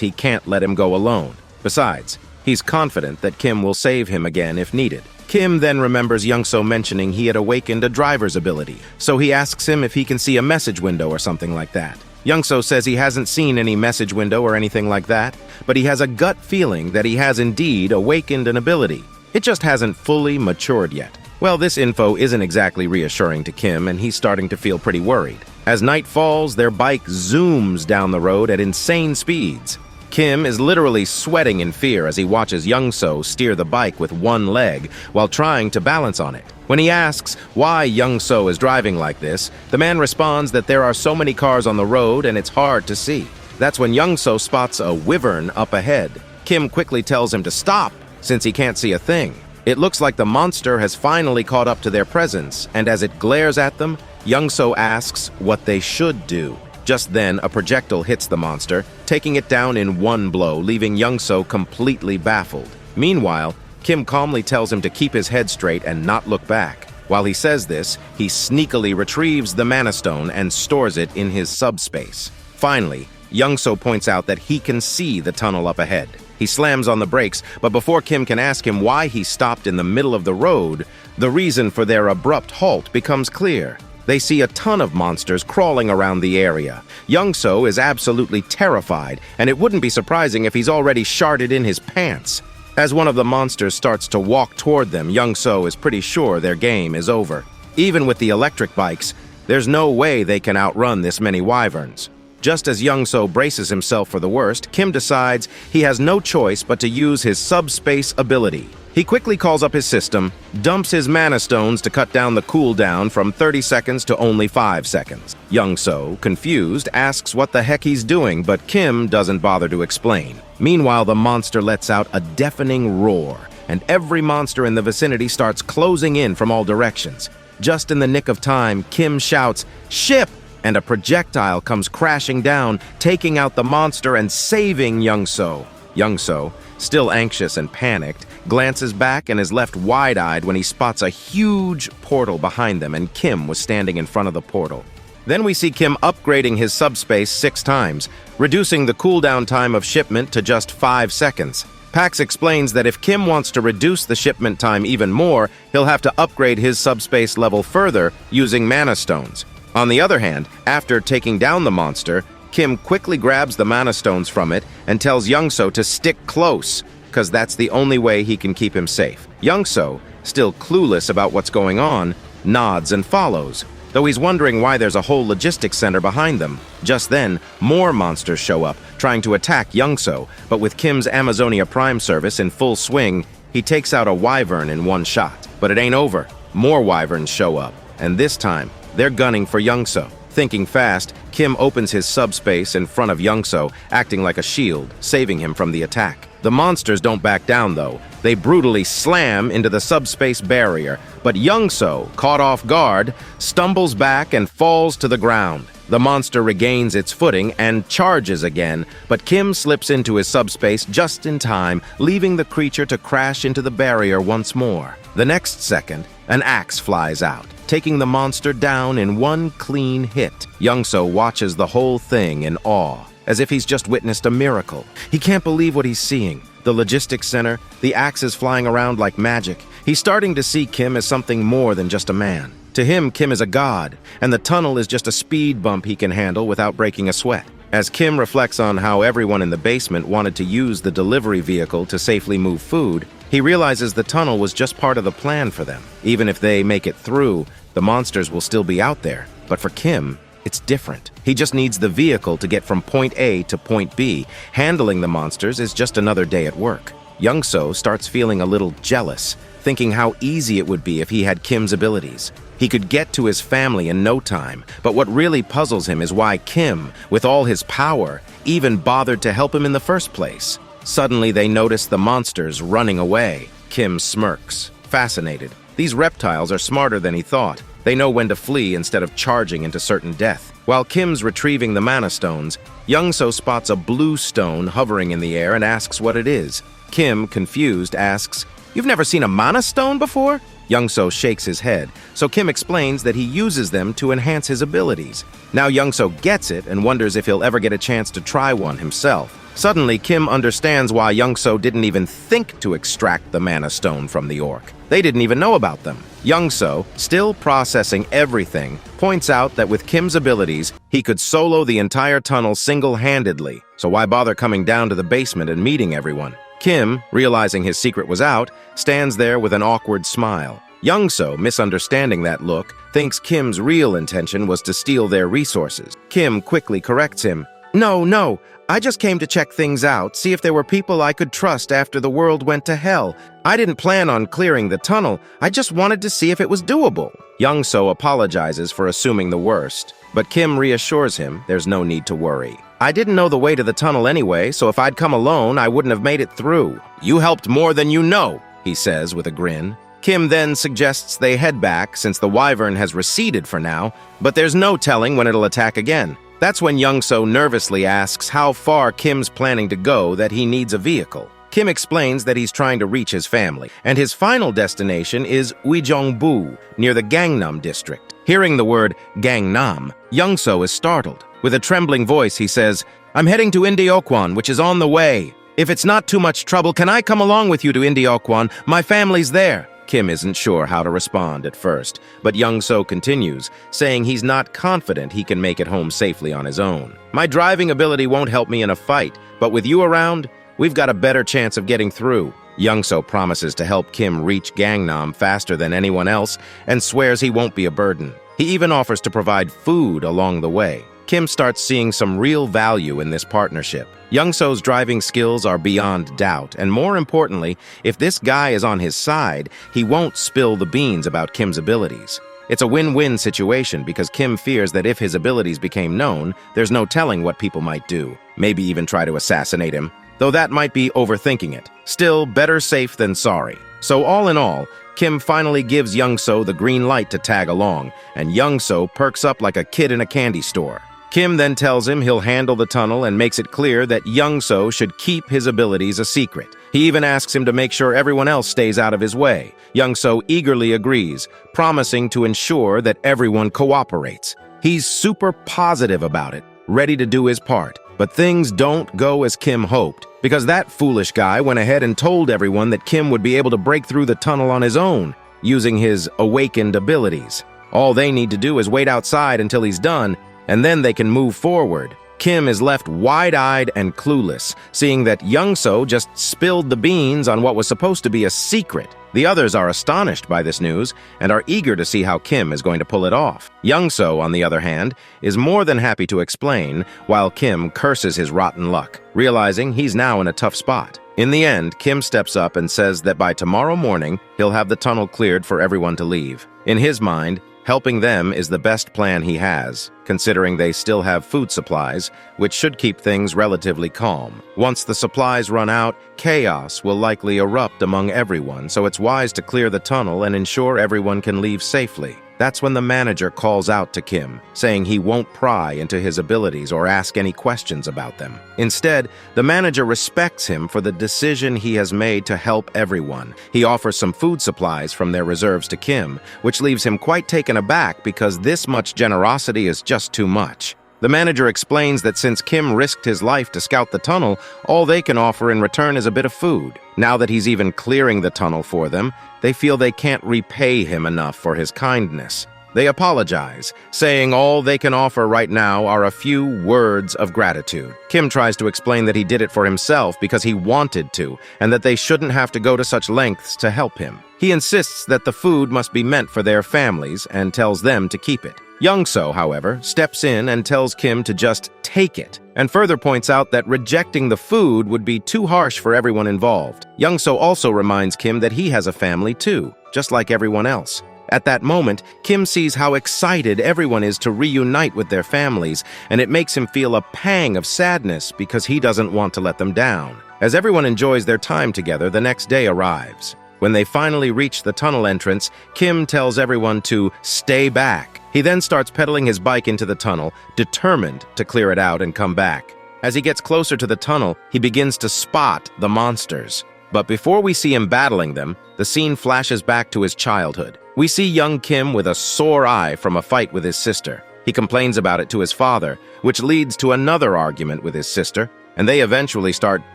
he can't let him go alone. Besides, he's confident that Kim will save him again if needed. Kim then remembers Young-soo mentioning he had awakened a driver's ability, so he asks him if he can see a message window or something like that. Young-soo says he hasn't seen any message window or anything like that, but he has a gut feeling that he has indeed awakened an ability. It just hasn't fully matured yet. Well, this info isn't exactly reassuring to Kim, and he's starting to feel pretty worried. As night falls, their bike zooms down the road at insane speeds. Kim is literally sweating in fear as he watches Young-soo steer the bike with one leg while trying to balance on it. When he asks why Young-soo is driving like this, the man responds that there are so many cars on the road and it's hard to see. That's when Young-soo spots a wyvern up ahead. Kim quickly tells him to stop since he can't see a thing. It looks like the monster has finally caught up to their presence, and as it glares at them, Young-soo asks what they should do. Just then, a projectile hits the monster, taking it down in one blow, leaving Young-soo completely baffled. Meanwhile, Kim calmly tells him to keep his head straight and not look back. While he says this, he sneakily retrieves the mana stone and stores it in his subspace. Finally, Young-soo points out that he can see the tunnel up ahead. He slams on the brakes, but before Kim can ask him why he stopped in the middle of the road, the reason for their abrupt halt becomes clear. They see a ton of monsters crawling around the area. Young-soo is absolutely terrified, and it wouldn't be surprising if he's already sharted in his pants. As one of the monsters starts to walk toward them, Young-soo is pretty sure their game is over. Even with the electric bikes, there's no way they can outrun this many wyverns. Just as Young-soo braces himself for the worst, Kim decides he has no choice but to use his subspace ability. He quickly calls up his system, dumps his mana stones to cut down the cooldown from 30 seconds to only 5 seconds. Young-soo, confused, asks what the heck he's doing, but Kim doesn't bother to explain. Meanwhile, the monster lets out a deafening roar, and every monster in the vicinity starts closing in from all directions. Just in the nick of time, Kim shouts, "Ship!" and a projectile comes crashing down, taking out the monster and saving Young-soo. Young-soo, still anxious and panicked, glances back and is left wide-eyed when he spots a huge portal behind them, and Kim was standing in front of the portal. Then we see Kim upgrading his subspace 6 times, reducing the cooldown time of shipment to just 5 seconds. Pax explains that if Kim wants to reduce the shipment time even more, he'll have to upgrade his subspace level further using mana stones. On the other hand, after taking down the monster, Kim quickly grabs the mana stones from it and tells Young-soo to stick close, because that's the only way he can keep him safe. Young-soo, still clueless about what's going on, nods and follows, though he's wondering why there's a whole logistics center behind them. Just then, more monsters show up, trying to attack Young-soo, but with Kim's Amazonia Prime service in full swing, he takes out a wyvern in one shot. But it ain't over. More wyverns show up, and this time, they're gunning for Young-soo. Thinking fast, Kim opens his subspace in front of Young-soo, acting like a shield, saving him from the attack. The monsters don't back down, though. They brutally slam into the subspace barrier, but Young-soo, caught off guard, stumbles back and falls to the ground. The monster regains its footing and charges again, but Kim slips into his subspace just in time, leaving the creature to crash into the barrier once more. The next second, an axe flies out, taking the monster down in one clean hit. Young-soo watches the whole thing in awe, as if he's just witnessed a miracle. He can't believe what he's seeing. The logistics center, the axes flying around like magic. He's starting to see Kim as something more than just a man. To him, Kim is a god, and the tunnel is just a speed bump he can handle without breaking a sweat. As Kim reflects on how everyone in the basement wanted to use the delivery vehicle to safely move food, he realizes the tunnel was just part of the plan for them. Even if they make it through, the monsters will still be out there. But for Kim, it's different. He just needs the vehicle to get from point A to point B. Handling the monsters is just another day at work. Young-soo starts feeling a little jealous, thinking how easy it would be if he had Kim's abilities. He could get to his family in no time, but what really puzzles him is why Kim, with all his power, even bothered to help him in the first place. Suddenly they notice the monsters running away. Kim smirks, fascinated. These reptiles are smarter than he thought. They know when to flee instead of charging into certain death. While Kim's retrieving the mana stones, Young-soo spots a blue stone hovering in the air and asks what it is. Kim, confused, asks, "You've never seen a mana stone before?" Youngso shakes his head, so Kim explains that he uses them to enhance his abilities. Now Youngso gets it and wonders if he'll ever get a chance to try one himself. Suddenly, Kim understands why Youngso didn't even think to extract the mana stone from the orc. They didn't even know about them. Youngso, still processing everything, points out that with Kim's abilities, he could solo the entire tunnel single-handedly, so why bother coming down to the basement and meeting everyone? Kim, realizing his secret was out, stands there with an awkward smile. Youngso, misunderstanding that look, thinks Kim's real intention was to steal their resources. Kim quickly corrects him. No, I just came to check things out, see if there were people I could trust after the world went to hell. I didn't plan on clearing the tunnel, I just wanted to see if it was doable." Youngso apologizes for assuming the worst, but Kim reassures him there's no need to worry. "I didn't know the way to the tunnel anyway, so if I'd come alone, I wouldn't have made it through." "You helped more than you know," he says with a grin. Kim then suggests they head back since the wyvern has receded for now, but there's no telling when it'll attack again. That's when Youngso nervously asks how far Kim's planning to go that he needs a vehicle. Kim explains that he's trying to reach his family, and his final destination is Uijeongbu, near the Gangnam district. Hearing the word Gangnam, Youngso is startled. With a trembling voice, he says, "I'm heading to Indeokwan, which is on the way. If it's not too much trouble, can I come along with you to Indeokwan? My family's there." Kim isn't sure how to respond at first, but Youngso continues, saying he's not confident he can make it home safely on his own. "My driving ability won't help me in a fight, but with you around, we've got a better chance of getting through." Youngso promises to help Kim reach Gangnam faster than anyone else and swears he won't be a burden. He even offers to provide food along the way. Kim starts seeing some real value in this partnership. Youngso's driving skills are beyond doubt, and more importantly, if this guy is on his side, he won't spill the beans about Kim's abilities. It's a win-win situation because Kim fears that if his abilities became known, there's no telling what people might do, maybe even try to assassinate him, though that might be overthinking it. Still, better safe than sorry. So all in all, Kim finally gives Youngso the green light to tag along, and Youngso perks up like a kid in a candy store. Kim then tells him he'll handle the tunnel and makes it clear that Youngso should keep his abilities a secret. He even asks him to make sure everyone else stays out of his way. Youngso eagerly agrees, promising to ensure that everyone cooperates. He's super positive about it, ready to do his part. But things don't go as Kim hoped, because that foolish guy went ahead and told everyone that Kim would be able to break through the tunnel on his own, using his awakened abilities. All they need to do is wait outside until he's done, and then they can move forward. Kim is left wide-eyed and clueless, seeing that Youngso just spilled the beans on what was supposed to be a secret. The others are astonished by this news and are eager to see how Kim is going to pull it off. Youngso, on the other hand, is more than happy to explain, while Kim curses his rotten luck, realizing he's now in a tough spot. In the end, Kim steps up and says that by tomorrow morning, he'll have the tunnel cleared for everyone to leave. In his mind, helping them is the best plan he has, considering they still have food supplies, which should keep things relatively calm. Once the supplies run out, chaos will likely erupt among everyone, so it's wise to clear the tunnel and ensure everyone can leave safely. That's when the manager calls out to Kim, saying he won't pry into his abilities or ask any questions about them. Instead, the manager respects him for the decision he has made to help everyone. He offers some food supplies from their reserves to Kim, which leaves him quite taken aback because this much generosity is just too much. The manager explains that since Kim risked his life to scout the tunnel, all they can offer in return is a bit of food. Now that he's even clearing the tunnel for them, they feel they can't repay him enough for his kindness. They apologize, saying all they can offer right now are a few words of gratitude. Kim tries to explain that he did it for himself because he wanted to, and that they shouldn't have to go to such lengths to help him. He insists that the food must be meant for their families and tells them to keep it. Youngso, however, steps in and tells Kim to just take it, and further points out that rejecting the food would be too harsh for everyone involved. Youngso also reminds Kim that he has a family too, just like everyone else. At that moment, Kim sees how excited everyone is to reunite with their families, and it makes him feel a pang of sadness because he doesn't want to let them down. As everyone enjoys their time together, the next day arrives. When they finally reach the tunnel entrance, Kim tells everyone to stay back. He then starts pedaling his bike into the tunnel, determined to clear it out and come back. As he gets closer to the tunnel, he begins to spot the monsters. But before we see him battling them, the scene flashes back to his childhood. We see young Kim with a sore eye from a fight with his sister. He complains about it to his father, which leads to another argument with his sister, and they eventually start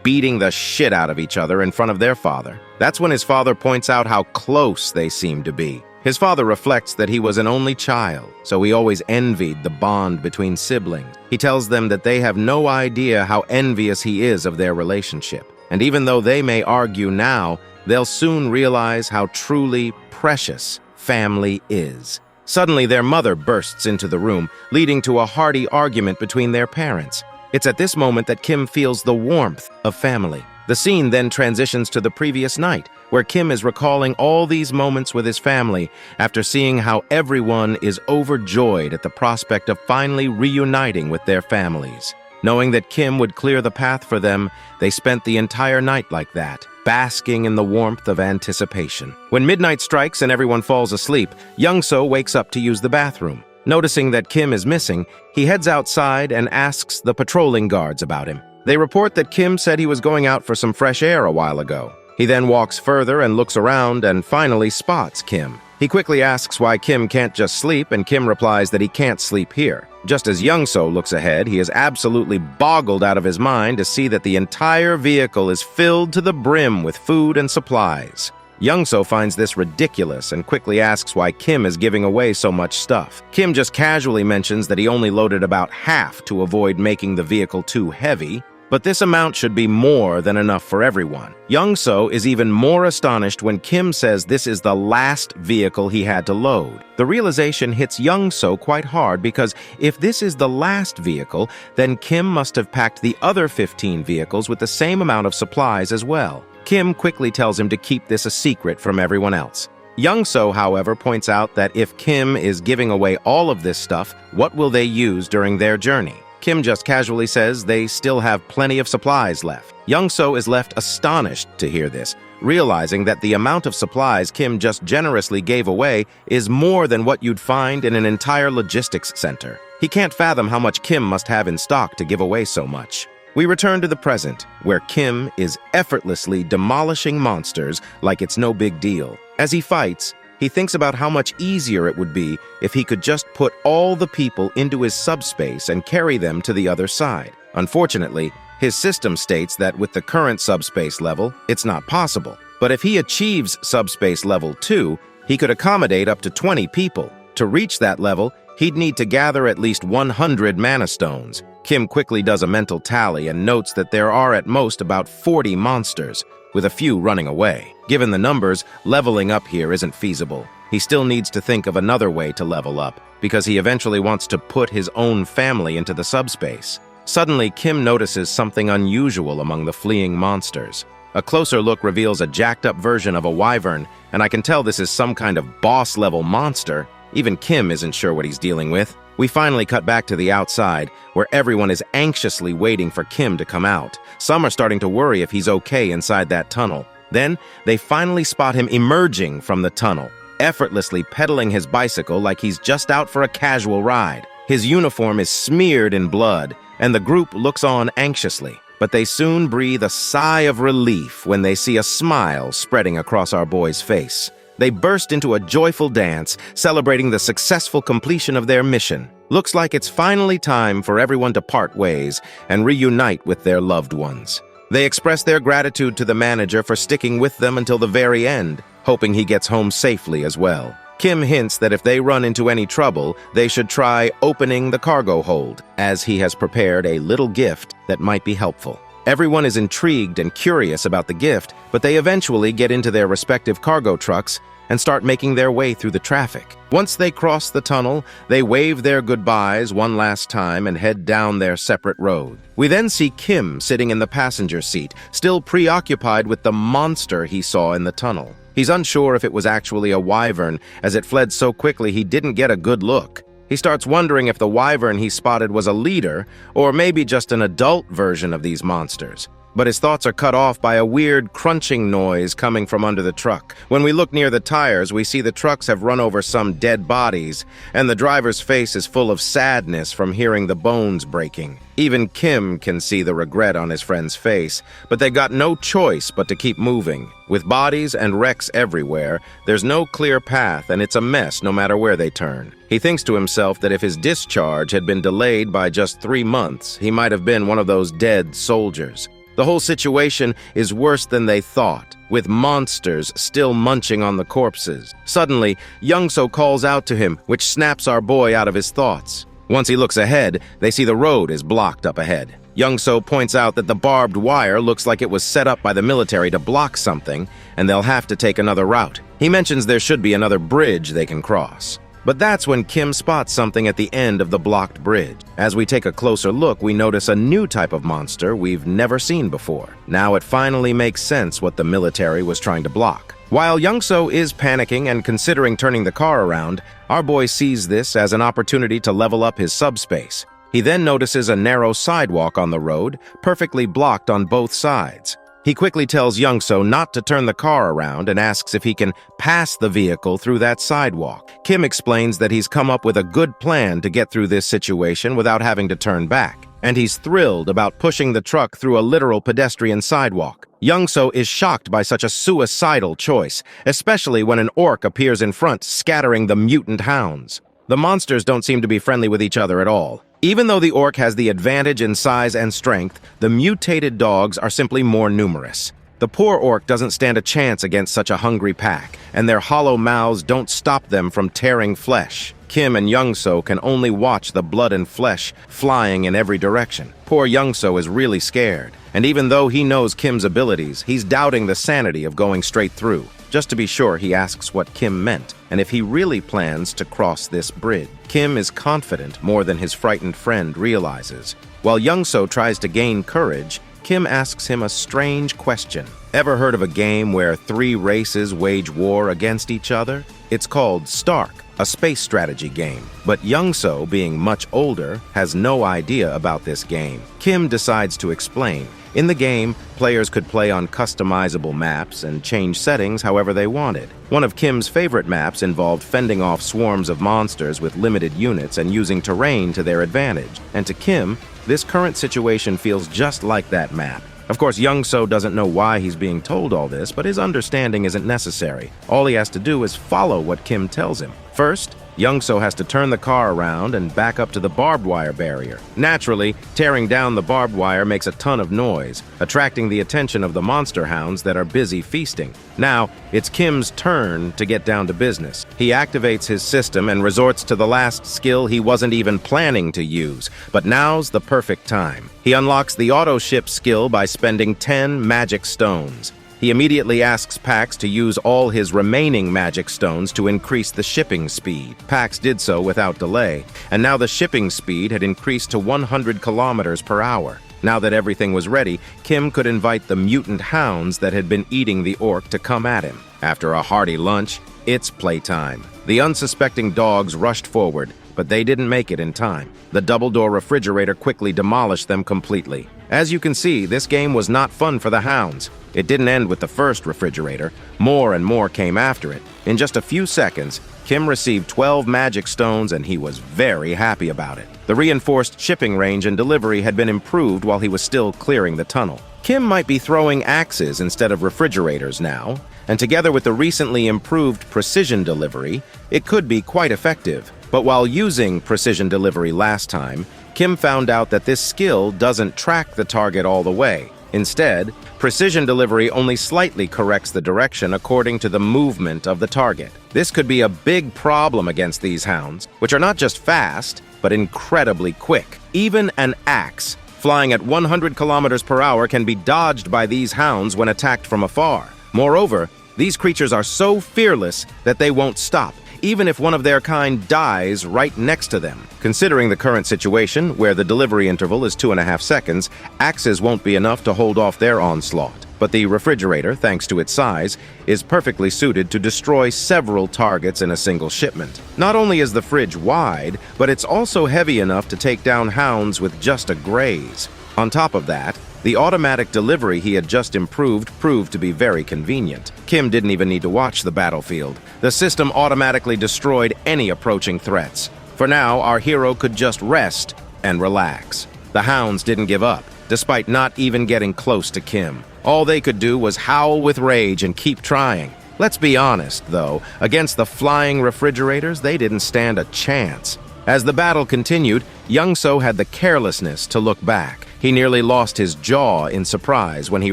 beating the shit out of each other in front of their father. That's when his father points out how close they seem to be. His father reflects that he was an only child, so he always envied the bond between siblings. He tells them that they have no idea how envious he is of their relationship. And even though they may argue now, they'll soon realize how truly precious family is. Suddenly, their mother bursts into the room, leading to a hearty argument between their parents. It's at this moment that Kim feels the warmth of family. The scene then transitions to the previous night, where Kim is recalling all these moments with his family after seeing how everyone is overjoyed at the prospect of finally reuniting with their families. Knowing that Kim would clear the path for them, they spent the entire night like that, basking in the warmth of anticipation. When midnight strikes and everyone falls asleep, Young-so wakes up to use the bathroom. Noticing that Kim is missing, he heads outside and asks the patrolling guards about him. They report that Kim said he was going out for some fresh air a while ago. He then walks further and looks around and finally spots Kim. He quickly asks why Kim can't just sleep, and Kim replies that he can't sleep here. Just as Young-so looks ahead, he is absolutely boggled out of his mind to see that the entire vehicle is filled to the brim with food and supplies. Young-so finds this ridiculous and quickly asks why Kim is giving away so much stuff. Kim just casually mentions that he only loaded about half to avoid making the vehicle too heavy, but this amount should be more than enough for everyone. Young-so is even more astonished when Kim says this is the last vehicle he had to load. The realization hits Young-so quite hard because if this is the last vehicle, then Kim must have packed the other 15 vehicles with the same amount of supplies as well. Kim quickly tells him to keep this a secret from everyone else. Young-so, however, points out that if Kim is giving away all of this stuff, what will they use during their journey? Kim just casually says they still have plenty of supplies left. Young-so is left astonished to hear this, realizing that the amount of supplies Kim just generously gave away is more than what you'd find in an entire logistics center. He can't fathom how much Kim must have in stock to give away so much. We return to the present, where Kim is effortlessly demolishing monsters like it's no big deal. As he fights, he thinks about how much easier it would be if he could just put all the people into his subspace and carry them to the other side. Unfortunately, his system states that with the current subspace level, it's not possible. But if he achieves subspace level 2, he could accommodate up to 20 people. To reach that level, he'd need to gather at least 100 mana stones. Kim quickly does a mental tally and notes that there are at most about 40 monsters, with a few running away. Given the numbers, leveling up here isn't feasible. He still needs to think of another way to level up, because he eventually wants to put his own family into the subspace. Suddenly, Kim notices something unusual among the fleeing monsters. A closer look reveals a jacked-up version of a wyvern, and I can tell this is some kind of boss-level monster. Even Kim isn't sure what he's dealing with. We finally cut back to the outside, where everyone is anxiously waiting for Kim to come out. Some are starting to worry if he's okay inside that tunnel. Then, they finally spot him emerging from the tunnel, effortlessly pedaling his bicycle like he's just out for a casual ride. His uniform is smeared in blood, and the group looks on anxiously. But they soon breathe a sigh of relief when they see a smile spreading across our boy's face. They burst into a joyful dance, celebrating the successful completion of their mission. Looks like it's finally time for everyone to part ways and reunite with their loved ones. They express their gratitude to the manager for sticking with them until the very end, hoping he gets home safely as well. Kim hints that if they run into any trouble, they should try opening the cargo hold, as he has prepared a little gift that might be helpful. Everyone is intrigued and curious about the gift, but they eventually get into their respective cargo trucks and start making their way through the traffic. Once they cross the tunnel, they wave their goodbyes one last time and head down their separate road. We then see Kim sitting in the passenger seat, still preoccupied with the monster he saw in the tunnel. He's unsure if it was actually a wyvern, as it fled so quickly he didn't get a good look. He starts wondering if the wyvern he spotted was a leader, or maybe just an adult version of these monsters. But his thoughts are cut off by a weird crunching noise coming from under the truck. When we look near the tires, we see the trucks have run over some dead bodies, and the driver's face is full of sadness from hearing the bones breaking. Even Kim can see the regret on his friend's face, but they got no choice but to keep moving. With bodies and wrecks everywhere, there's no clear path and it's a mess no matter where they turn. He thinks to himself that if his discharge had been delayed by just 3 months, he might have been one of those dead soldiers. The whole situation is worse than they thought, with monsters still munching on the corpses. Suddenly, Youngso calls out to him, which snaps our boy out of his thoughts. Once he looks ahead, they see the road is blocked up ahead. Youngso points out that the barbed wire looks like it was set up by the military to block something, and they'll have to take another route. He mentions there should be another bridge they can cross. But that's when Kim spots something at the end of the blocked bridge. As we take a closer look, we notice a new type of monster we've never seen before. Now it finally makes sense what the military was trying to block. While Youngso is panicking and considering turning the car around, our boy sees this as an opportunity to level up his subspace. He then notices a narrow sidewalk on the road, perfectly blocked on both sides. He quickly tells Youngso not to turn the car around and asks if he can pass the vehicle through that sidewalk. Kim explains that he's come up with a good plan to get through this situation without having to turn back, and he's thrilled about pushing the truck through a literal pedestrian sidewalk. Youngso is shocked by such a suicidal choice, especially when an orc appears in front, scattering the mutant hounds. The monsters don't seem to be friendly with each other at all. Even though the orc has the advantage in size and strength, the mutated dogs are simply more numerous. The poor orc doesn't stand a chance against such a hungry pack, and their hollow mouths don't stop them from tearing flesh. Kim and Youngso can only watch the blood and flesh flying in every direction. Poor Youngso is really scared, and even though he knows Kim's abilities, he's doubting the sanity of going straight through. Just to be sure, he asks what Kim meant, and if he really plans to cross this bridge. Kim is confident more than his frightened friend realizes. While Youngso tries to gain courage, Kim asks him a strange question. Ever heard of a game where 3 races wage war against each other? It's called Stark, a space strategy game. But Youngso, being much older, has no idea about this game. Kim decides to explain. In the game, players could play on customizable maps and change settings however they wanted. One of Kim's favorite maps involved fending off swarms of monsters with limited units and using terrain to their advantage. And to Kim, this current situation feels just like that map. Of course, Youngso doesn't know why he's being told all this, but his understanding isn't necessary. All he has to do is follow what Kim tells him. First, Youngso has to turn the car around and back up to the barbed wire barrier. Naturally, tearing down the barbed wire makes a ton of noise, attracting the attention of the monster hounds that are busy feasting. Now, it's Kim's turn to get down to business. He activates his system and resorts to the last skill he wasn't even planning to use, but now's the perfect time. He unlocks the auto ship skill by spending 10 magic stones. He immediately asks Pax to use all his remaining magic stones to increase the shipping speed. Pax did so without delay, and now the shipping speed had increased to 100 kilometers per hour. Now that everything was ready, Kim could invite the mutant hounds that had been eating the orc to come at him. After a hearty lunch, it's playtime. The unsuspecting dogs rushed forward, but they didn't make it in time. The double-door refrigerator quickly demolished them completely. As you can see, this game was not fun for the hounds. It didn't end with the first refrigerator. More and more came after it. In just a few seconds, Kim received 12 magic stones and he was very happy about it. The reinforced shipping range and delivery had been improved while he was still clearing the tunnel. Kim might be throwing axes instead of refrigerators now, and together with the recently improved precision delivery, it could be quite effective. But while using precision delivery last time, Kim found out that this skill doesn't track the target all the way. Instead, precision delivery only slightly corrects the direction according to the movement of the target. This could be a big problem against these hounds, which are not just fast, but incredibly quick. Even an axe, flying at 100 kilometers per hour, can be dodged by these hounds when attacked from afar. Moreover, these creatures are so fearless that they won't stop, even if one of their kind dies right next to them. Considering the current situation, where the delivery interval is 2.5 seconds, axes won't be enough to hold off their onslaught. But the refrigerator, thanks to its size, is perfectly suited to destroy several targets in a single shipment. Not only is the fridge wide, but it's also heavy enough to take down hounds with just a graze. On top of that, The automatic delivery he had just improved proved to be very convenient. Kim didn't even need to watch the battlefield. The system automatically destroyed any approaching threats. For now, our hero could just rest and relax. The hounds didn't give up, despite not even getting close to Kim. All they could do was howl with rage and keep trying. Let's be honest, though, against the flying refrigerators, they didn't stand a chance. As the battle continued, Young-so had the carelessness to look back. He nearly lost his jaw in surprise when he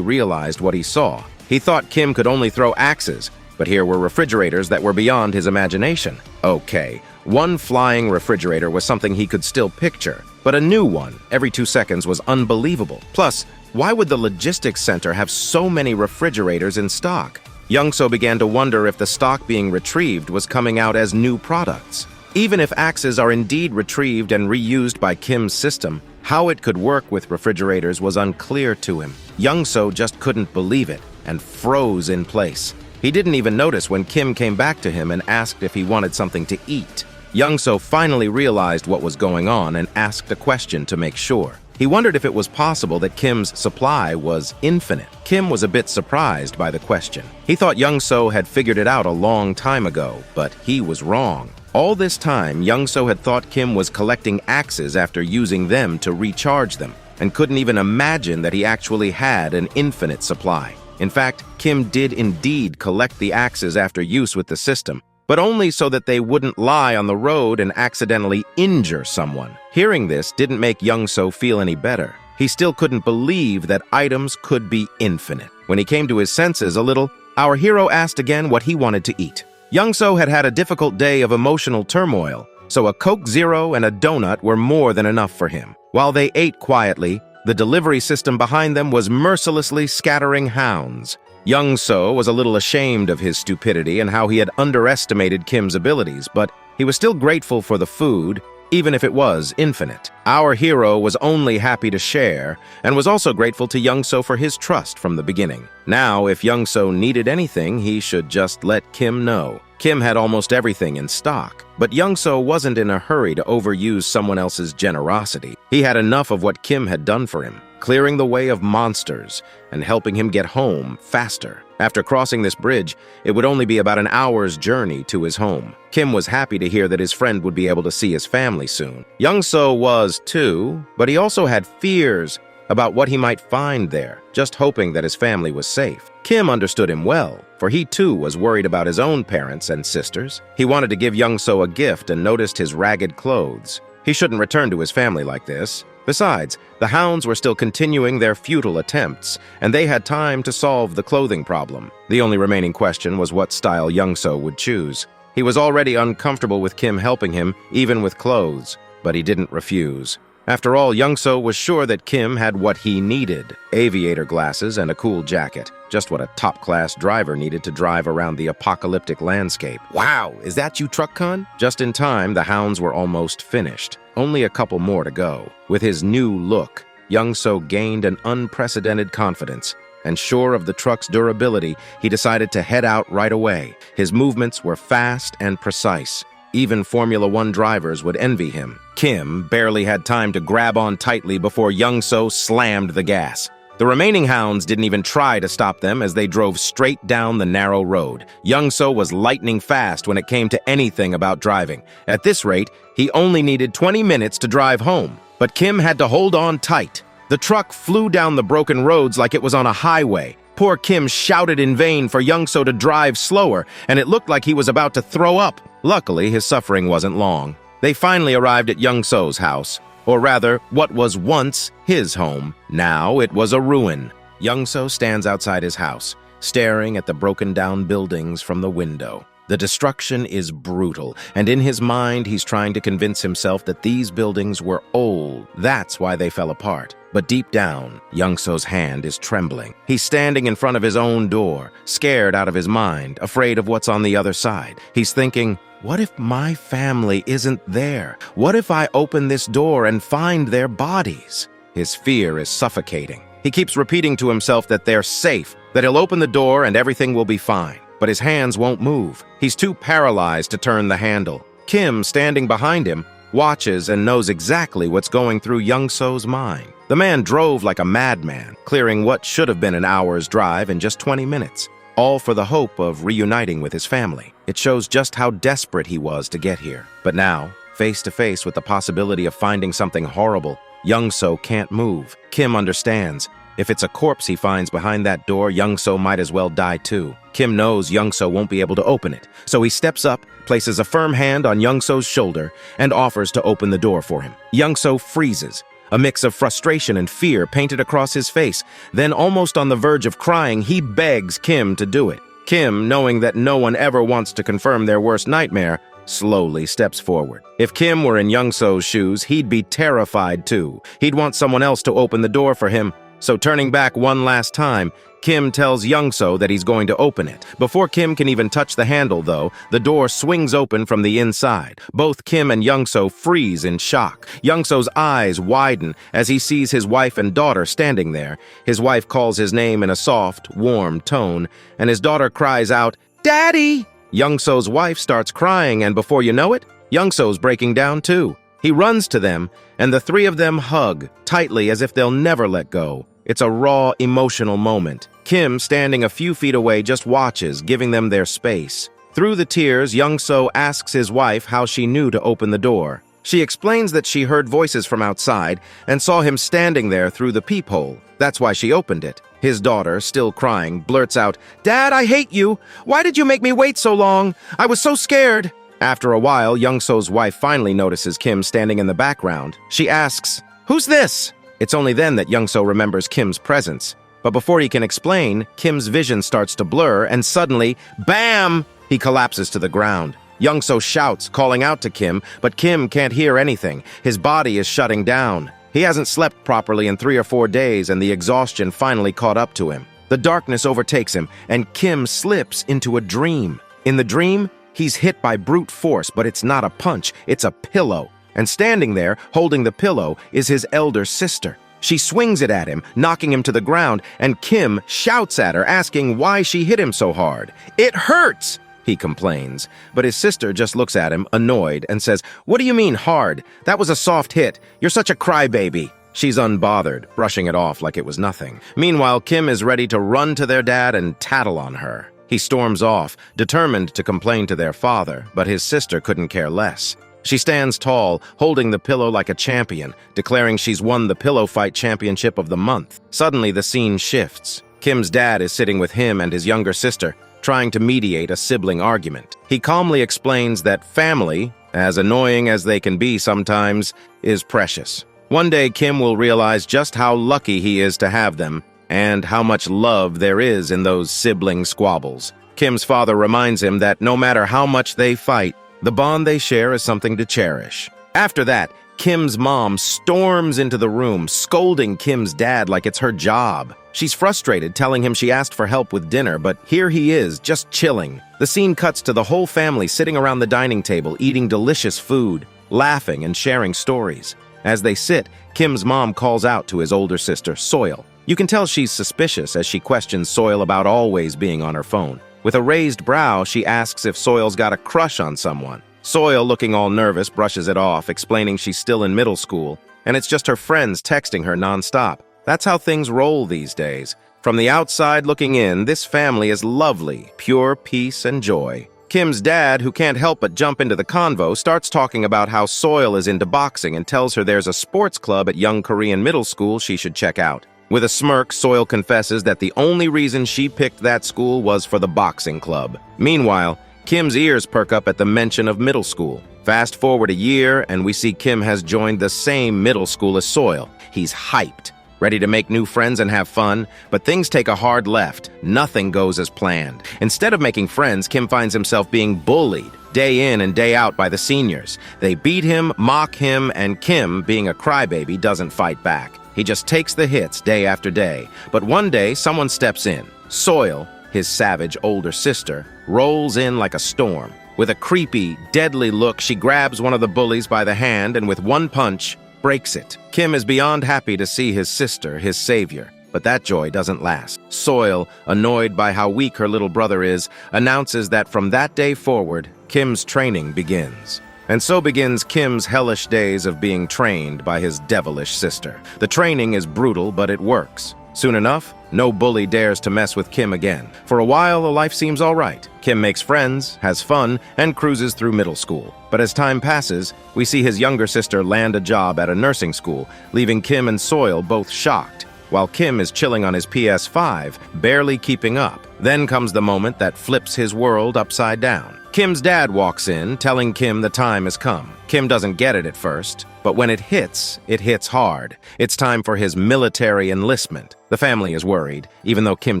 realized what he saw. He thought Kim could only throw axes, but here were refrigerators that were beyond his imagination. Okay, one flying refrigerator was something he could still picture, but a new one every 2 seconds was unbelievable. Plus, why would the logistics center have so many refrigerators in stock? Young-so began to wonder if the stock being retrieved was coming out as new products. Even if axes are indeed retrieved and reused by Kim's system, how it could work with refrigerators was unclear to him. Young-so just couldn't believe it and froze in place. He didn't even notice when Kim came back to him and asked if he wanted something to eat. Young-so finally realized what was going on and asked a question to make sure. He wondered if it was possible that Kim's supply was infinite. Kim was a bit surprised by the question. He thought Young-so had figured it out a long time ago, but he was wrong. All this time, Young-so had thought Kim was collecting axes after using them to recharge them, and couldn't even imagine that he actually had an infinite supply. In fact, Kim did indeed collect the axes after use with the system, but only so that they wouldn't lie on the road and accidentally injure someone. Hearing this didn't make Young-so feel any better. He still couldn't believe that items could be infinite. When he came to his senses a little, our hero asked again what he wanted to eat. Young-so had had a difficult day of emotional turmoil, so a Coke Zero and a donut were more than enough for him. While they ate quietly, the delivery system behind them was mercilessly scattering hounds. Young-so was a little ashamed of his stupidity and how he had underestimated Kim's abilities, but he was still grateful for the food, even if it was infinite. Our hero was only happy to share, and was also grateful to Young-so for his trust from the beginning. Now, if Young-so needed anything, he should just let Kim know. Kim had almost everything in stock, but Young-so wasn't in a hurry to overuse someone else's generosity. He had enough of what Kim had done for him, clearing the way of monsters and helping him get home faster. After crossing this bridge, it would only be about an hour's journey to his home. Kim was happy to hear that his friend would be able to see his family soon. Young-so was too, but he also had fears about what he might find there, just hoping that his family was safe. Kim understood him well, for he too was worried about his own parents and sisters. He wanted to give Young-so a gift and noticed his ragged clothes. He shouldn't return to his family like this. Besides, the hounds were still continuing their futile attempts, and they had time to solve the clothing problem. The only remaining question was what style Young-so would choose. He was already uncomfortable with Kim helping him, even with clothes, but he didn't refuse. After all, Young-so was sure that Kim had what he needed: aviator glasses and a cool jacket. Just what a top-class driver needed to drive around the apocalyptic landscape. Wow, is that you, Truck-kun? Just in time, the hounds were almost finished. Only a couple more to go. With his new look, Young-so gained an unprecedented confidence, and sure of the truck's durability, he decided to head out right away. His movements were fast and precise. Even Formula One drivers would envy him. Kim barely had time to grab on tightly before Young-so slammed the gas. The remaining hounds didn't even try to stop them as they drove straight down the narrow road. Young-so was lightning fast when it came to anything about driving. At this rate, he only needed 20 minutes to drive home. But Kim had to hold on tight. The truck flew down the broken roads like it was on a highway. Poor Kim shouted in vain for Young-so to drive slower, and it looked like he was about to throw up. Luckily, his suffering wasn't long. They finally arrived at Young-so's house. Or rather, what was once his home. Now it was a ruin. Young-so stands outside his house, staring at the broken-down buildings from the window. The destruction is brutal, and in his mind he's trying to convince himself that these buildings were old. That's why they fell apart. But deep down, Young-so's hand is trembling. He's standing in front of his own door, scared out of his mind, afraid of what's on the other side. He's thinking, what if my family isn't there? What if I open this door and find their bodies? His fear is suffocating. He keeps repeating to himself that they're safe, that he'll open the door and everything will be fine. But his hands won't move. He's too paralyzed to turn the handle. Kim, standing behind him, watches and knows exactly what's going through Young-so's mind. The man drove like a madman, clearing what should have been an hour's drive in just 20 minutes, all for the hope of reuniting with his family. It shows just how desperate he was to get here. But now, face to face with the possibility of finding something horrible, Young-so can't move. Kim understands. If it's a corpse he finds behind that door, Young-so might as well die too. Kim knows Young-so won't be able to open it, so he steps up, places a firm hand on Young-so's shoulder, and offers to open the door for him. Young-so freezes, a mix of frustration and fear painted across his face. Then, almost on the verge of crying, he begs Kim to do it. Kim, knowing that no one ever wants to confirm their worst nightmare, slowly steps forward. If Kim were in Young-so's shoes, he'd be terrified too. He'd want someone else to open the door for him. So turning back one last time, Kim tells Young-so that he's going to open it. Before Kim can even touch the handle, though, the door swings open from the inside. Both Kim and Young-so freeze in shock. Young-so's eyes widen as he sees his wife and daughter standing there. His wife calls his name in a soft, warm tone, and his daughter cries out, "Daddy!" Young-so's wife starts crying, and before you know it, Young-so's breaking down too. He runs to them, and the three of them hug, tightly as if they'll never let go. It's a raw, emotional moment. Kim, standing a few feet away, just watches, giving them their space. Through the tears, Young-so asks his wife how she knew to open the door. She explains that she heard voices from outside and saw him standing there through the peephole. That's why she opened it. His daughter, still crying, blurts out, "Dad, I hate you! Why did you make me wait so long? I was so scared!" After a while, Young-so's wife finally notices Kim standing in the background. She asks, "Who's this?" It's only then that Young-so remembers Kim's presence. But before he can explain, Kim's vision starts to blur, and suddenly, bam! He collapses to the ground. Young-so shouts, calling out to Kim, but Kim can't hear anything. His body is shutting down. He hasn't slept properly in 3 or 4 days, and the exhaustion finally caught up to him. The darkness overtakes him, and Kim slips into a dream. In the dream, he's hit by brute force, but it's not a punch, it's a pillow. And standing there, holding the pillow, is his elder sister. She swings it at him, knocking him to the ground, and Kim shouts at her, asking why she hit him so hard. "It hurts!" he complains. But his sister just looks at him, annoyed, and says, "What do you mean hard? That was a soft hit. You're such a crybaby." She's unbothered, brushing it off like it was nothing. Meanwhile, Kim is ready to run to their dad and tattle on her. He storms off, determined to complain to their father, but his sister couldn't care less. She stands tall, holding the pillow like a champion, declaring she's won the pillow fight championship of the month. Suddenly, the scene shifts. Kim's dad is sitting with him and his younger sister, trying to mediate a sibling argument. He calmly explains that family, as annoying as they can be sometimes, is precious. One day, Kim will realize just how lucky he is to have them, and how much love there is in those sibling squabbles. Kim's father reminds him that no matter how much they fight, the bond they share is something to cherish. After that, Kim's mom storms into the room, scolding Kim's dad like it's her job. She's frustrated, telling him she asked for help with dinner, but here he is, just chilling. The scene cuts to the whole family sitting around the dining table, eating delicious food, laughing and sharing stories. As they sit, Kim's mom calls out to his older sister, Soil. You can tell she's suspicious as she questions Soil about always being on her phone. With a raised brow, she asks if Soil's got a crush on someone. Soil, looking all nervous, brushes it off, explaining she's still in middle school, and it's just her friends texting her nonstop. That's how things roll these days. From the outside looking in, this family is lovely, pure peace and joy. Kim's dad, who can't help but jump into the convo, starts talking about how Soil is into boxing and tells her there's a sports club at Young Korean Middle School she should check out. With a smirk, Soil confesses that the only reason she picked that school was for the boxing club. Meanwhile, Kim's ears perk up at the mention of middle school. Fast forward a year, and we see Kim has joined the same middle school as Soil. He's hyped, ready to make new friends and have fun, but things take a hard left. Nothing goes as planned. Instead of making friends, Kim finds himself being bullied, day in and day out by the seniors. They beat him, mock him, and Kim, being a crybaby, doesn't fight back. He just takes the hits day after day. But one day, someone steps in. Soil, his savage older sister, rolls in like a storm. With a creepy, deadly look, she grabs one of the bullies by the hand and with one punch, breaks it. Kim is beyond happy to see his sister, his savior. But that joy doesn't last. Soil, annoyed by how weak her little brother is, announces that from that day forward, Kim's training begins. And so begins Kim's hellish days of being trained by his devilish sister. The training is brutal, but it works. Soon enough, no bully dares to mess with Kim again. For a while, the life seems all right. Kim makes friends, has fun, and cruises through middle school. But as time passes, we see his younger sister land a job at a nursing school, leaving Kim and Soil both shocked, while Kim is chilling on his PS5, barely keeping up. Then comes the moment that flips his world upside down. Kim's dad walks in, telling Kim the time has come. Kim doesn't get it at first, but when it hits hard. It's time for his military enlistment. The family is worried, even though Kim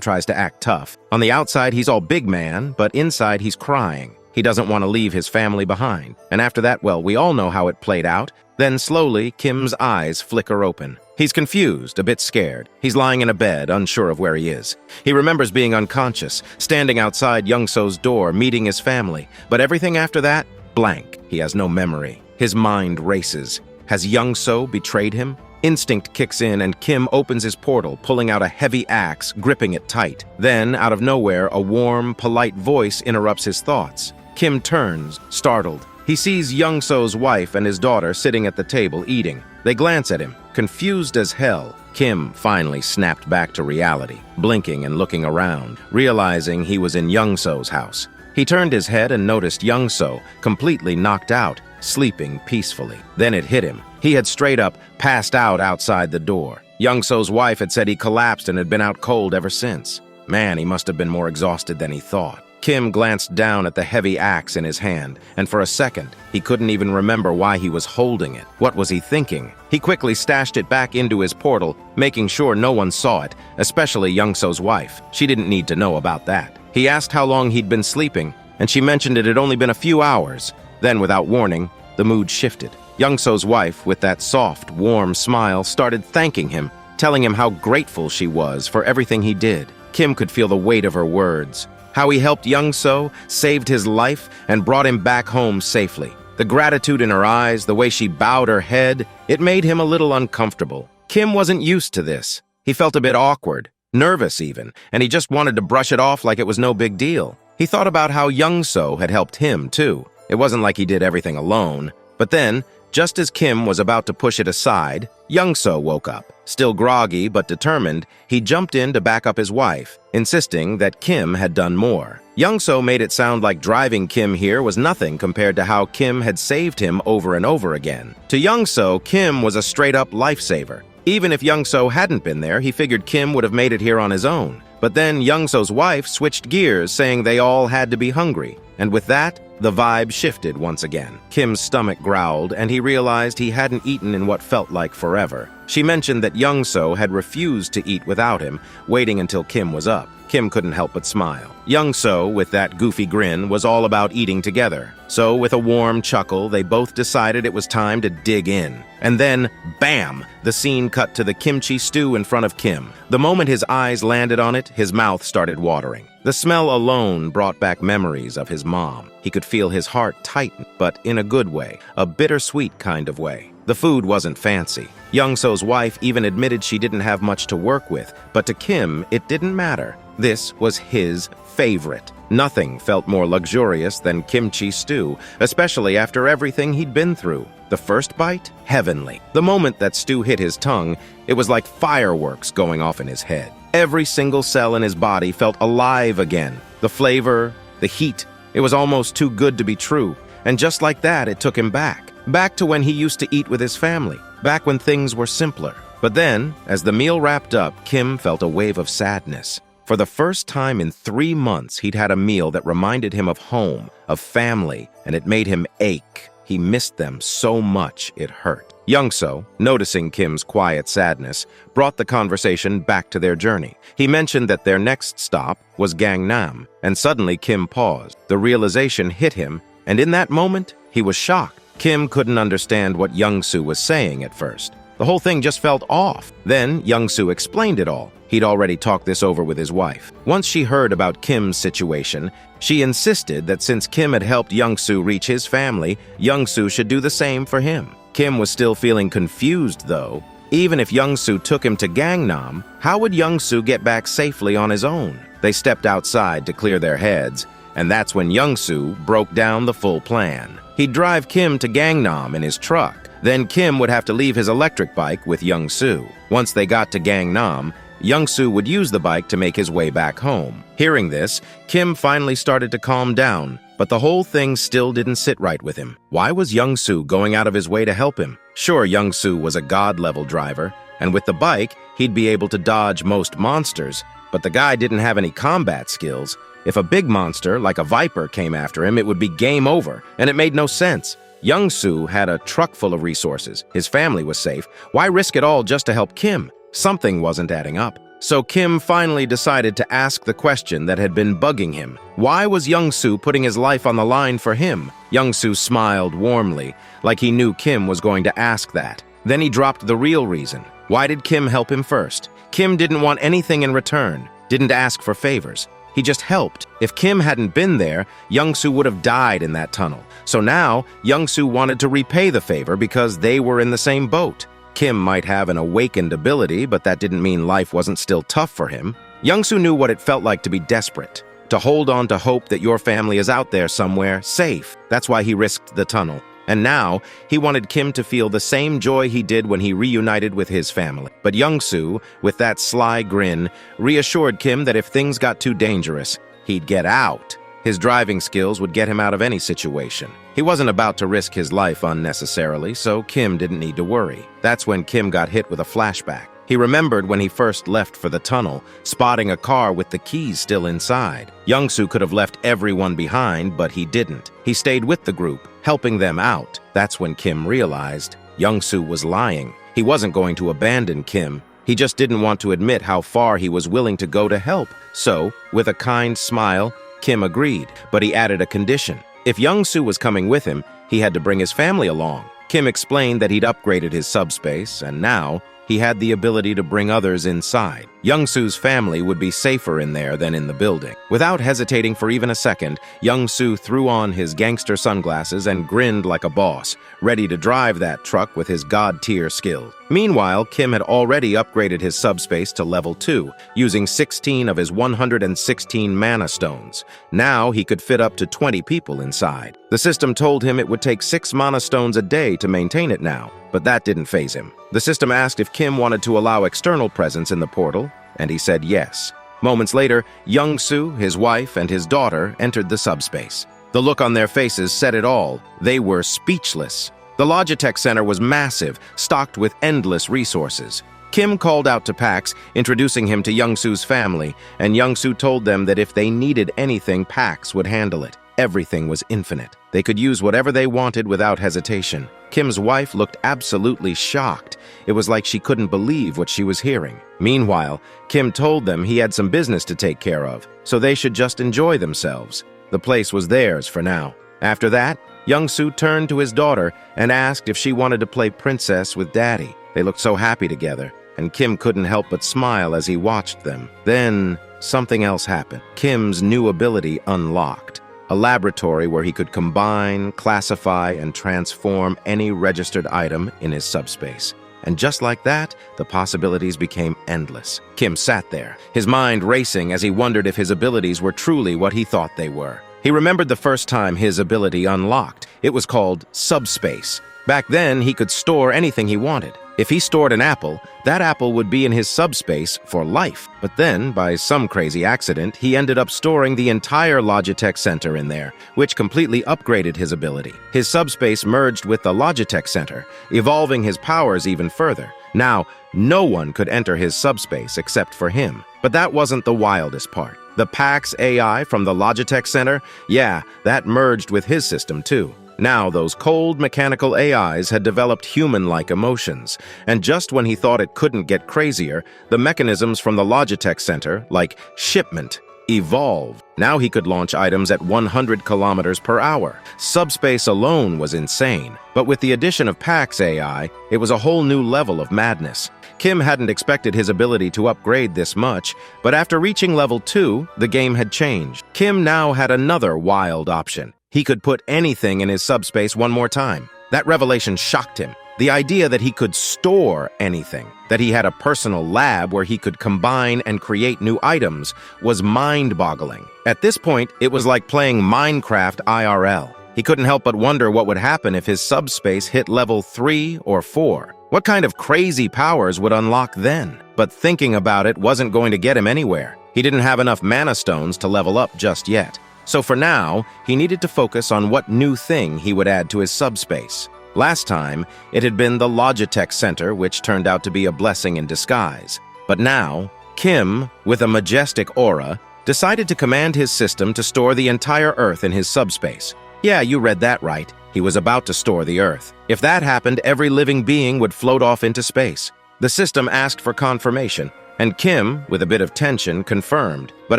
tries to act tough. On the outside, he's all big man, but inside he's crying. He doesn't want to leave his family behind. And after that, well, we all know how it played out. Then slowly, Kim's eyes flicker open. He's confused, a bit scared. He's lying in a bed, unsure of where he is. He remembers being unconscious, standing outside Young-so's door, meeting his family. But everything after that, blank. He has no memory. His mind races. Has Young-so betrayed him? Instinct kicks in and Kim opens his portal, pulling out a heavy axe, gripping it tight. Then, out of nowhere, a warm, polite voice interrupts his thoughts. Kim turns, startled. He sees Young-so's wife and his daughter sitting at the table eating. They glance at him, confused as hell. Kim finally snapped back to reality, blinking and looking around, realizing he was in Young-so's house. He turned his head and noticed Young-so, completely knocked out, sleeping peacefully. Then it hit him. He had straight up passed out outside the door. Young-so's wife had said he collapsed and had been out cold ever since. Man, he must have been more exhausted than he thought. Kim glanced down at the heavy axe in his hand, and for a second, he couldn't even remember why he was holding it. What was he thinking? He quickly stashed it back into his portal, making sure no one saw it, especially Young-so's wife. She didn't need to know about that. He asked how long he'd been sleeping, and she mentioned it had only been a few hours. Then, without warning, the mood shifted. Young-so's wife, with that soft, warm smile, started thanking him, telling him how grateful she was for everything he did. Kim could feel the weight of her words. How he helped Young-so, saved his life, and brought him back home safely. The gratitude in her eyes, the way she bowed her head, it made him a little uncomfortable. Kim wasn't used to this. He felt a bit awkward, nervous even, and he just wanted to brush it off like it was no big deal. He thought about how Young-so had helped him, too. It wasn't like he did everything alone. But then, just as Kim was about to push it aside, Young-so woke up. Still groggy but determined, he jumped in to back up his wife, insisting that Kim had done more. Young-so made it sound like driving Kim here was nothing compared to how Kim had saved him over and over again. To Young-so, Kim was a straight-up lifesaver. Even if Young-so hadn't been there, he figured Kim would have made it here on his own. But then Young-so's wife switched gears, saying they all had to be hungry. And with that, the vibe shifted once again. Kim's stomach growled, and he realized he hadn't eaten in what felt like forever. She mentioned that Young-so had refused to eat without him, waiting until Kim was up. Kim couldn't help but smile. Young-so, with that goofy grin, was all about eating together. So, with a warm chuckle, they both decided it was time to dig in. And then, bam! The scene cut to the kimchi stew in front of Kim. The moment his eyes landed on it, his mouth started watering. The smell alone brought back memories of his mom. He could feel his heart tighten, but in a good way, a bittersweet kind of way. The food wasn't fancy. Young-so's wife even admitted she didn't have much to work with, but to Kim, it didn't matter. This was his favorite. Nothing felt more luxurious than kimchi stew, especially after everything he'd been through. The first bite? Heavenly. The moment that stew hit his tongue, it was like fireworks going off in his head. Every single cell in his body felt alive again. The flavor, the heat, it was almost too good to be true. And just like that, it took him back. Back to when he used to eat with his family. Back when things were simpler. But then, as the meal wrapped up, Kim felt a wave of sadness. For the first time in 3 months, he'd had a meal that reminded him of home, of family, and it made him ache. He missed them so much it hurt. Young-so, noticing Kim's quiet sadness, brought the conversation back to their journey. He mentioned that their next stop was Gangnam, and suddenly Kim paused. The realization hit him, and in that moment, he was shocked. Kim couldn't understand what Young-so was saying at first. The whole thing just felt off. Then Young-so explained it all. He'd already talked this over with his wife. Once she heard about Kim's situation, she insisted that since Kim had helped Young-so reach his family, Young-so should do the same for him. Kim was still feeling confused, though. Even if Young-so took him to Gangnam, how would Young-so get back safely on his own? They stepped outside to clear their heads, And that's when Young-soo broke down the full plan. He'd drive Kim to Gangnam in his truck. Then Kim would have to leave his electric bike with Young-soo. Once they got to Gangnam, Young-soo would use the bike to make his way back home. Hearing this, Kim finally started to calm down, but the whole thing still didn't sit right with him. Why was Young-soo going out of his way to help him? Sure, Young-soo was a god-level driver, and with the bike, he'd be able to dodge most monsters, but the guy didn't have any combat skills. If a big monster, like a viper, came after him, it would be game over, and it made no sense. Young-soo had a truck full of resources. His family was safe. Why risk it all just to help Kim? Something wasn't adding up. So Kim finally decided to ask the question that had been bugging him. Why was Young-soo putting his life on the line for him? Young-soo smiled warmly, like he knew Kim was going to ask that. Then he dropped the real reason. Why did Kim help him first? Kim didn't want anything in return, didn't ask for favors. He just helped. If Kim hadn't been there, Young-soo would have died in that tunnel. So now, Young-soo wanted to repay the favor because they were in the same boat. Kim might have an awakened ability, but that didn't mean life wasn't still tough for him. Young-soo knew what it felt like to be desperate, to hold on to hope that your family is out there somewhere, safe. That's why he risked the tunnel. And now, he wanted Kim to feel the same joy he did when he reunited with his family. But Young-soo, with that sly grin, reassured Kim that if things got too dangerous, he'd get out. His driving skills would get him out of any situation. He wasn't about to risk his life unnecessarily, so Kim didn't need to worry. That's when Kim got hit with a flashback. He remembered when he first left for the tunnel, spotting a car with the keys still inside. Young-soo could have left everyone behind, but he didn't. He stayed with the group, helping them out. That's when Kim realized Young-soo was lying. He wasn't going to abandon Kim. He just didn't want to admit how far he was willing to go to help. So, with a kind smile, Kim agreed, but he added a condition. If Young-soo was coming with him, he had to bring his family along. Kim explained that he'd upgraded his subspace, and now he had the ability to bring others inside. Young-soo's family would be safer in there than in the building. Without hesitating for even a second, Young-soo threw on his gangster sunglasses and grinned like a boss, ready to drive that truck with his god-tier skill. Meanwhile, Kim had already upgraded his subspace to level 2, using 16 of his 116 mana stones. Now he could fit up to 20 people inside. The system told him it would take 6 mana stones a day to maintain it now, but that didn't faze him. The system asked if Kim wanted to allow external presence in the portal, and he said yes. Moments later, Young-soo, his wife, and his daughter entered the subspace. The look on their faces said it all. They were speechless. The Logitech Center was massive, stocked with endless resources. Kim called out to Pax, introducing him to Young-soo's family, and Young-soo told them that if they needed anything, Pax would handle it. Everything was infinite. They could use whatever they wanted without hesitation. Kim's wife looked absolutely shocked. It was like she couldn't believe what she was hearing. Meanwhile, Kim told them he had some business to take care of, so they should just enjoy themselves. The place was theirs for now. After that, Young-soo turned to his daughter and asked if she wanted to play princess with Daddy. They looked so happy together, and Kim couldn't help but smile as he watched them. Then, something else happened. Kim's new ability unlocked. A laboratory where he could combine, classify, and transform any registered item in his subspace. And just like that, the possibilities became endless. Kim sat there, his mind racing as he wondered if his abilities were truly what he thought they were. He remembered the first time his ability unlocked. It was called Subspace. Back then, he could store anything he wanted. If he stored an apple, that apple would be in his subspace for life. But then, by some crazy accident, he ended up storing the entire Logitech Center in there, which completely upgraded his ability. His subspace merged with the Logitech Center, evolving his powers even further. Now, no one could enter his subspace except for him. But that wasn't the wildest part. The Pax AI from the Logitech Center, yeah, that merged with his system too. Now, those cold mechanical AIs had developed human-like emotions, and just when he thought it couldn't get crazier, the mechanisms from the Logitech Center, like shipment, evolved. Now he could launch items at 100 kilometers per hour. Subspace alone was insane, but with the addition of Pax AI, it was a whole new level of madness. Kim hadn't expected his ability to upgrade this much, but after reaching level 2, the game had changed. Kim now had another wild option. He could put anything in his subspace one more time. That revelation shocked him. The idea that he could store anything, that he had a personal lab where he could combine and create new items, was mind-boggling. At this point, it was like playing Minecraft IRL. He couldn't help but wonder what would happen if his subspace hit level 3 or 4. What kind of crazy powers would unlock then? But thinking about it wasn't going to get him anywhere. He didn't have enough mana stones to level up just yet. So for now, he needed to focus on what new thing he would add to his subspace. Last time, it had been the Logitech Center, which turned out to be a blessing in disguise. But now, Kim, with a majestic aura, decided to command his system to store the entire Earth in his subspace. Yeah, you read that right. He was about to store the Earth. If that happened, every living being would float off into space. The system asked for confirmation, and Kim, with a bit of tension, confirmed. But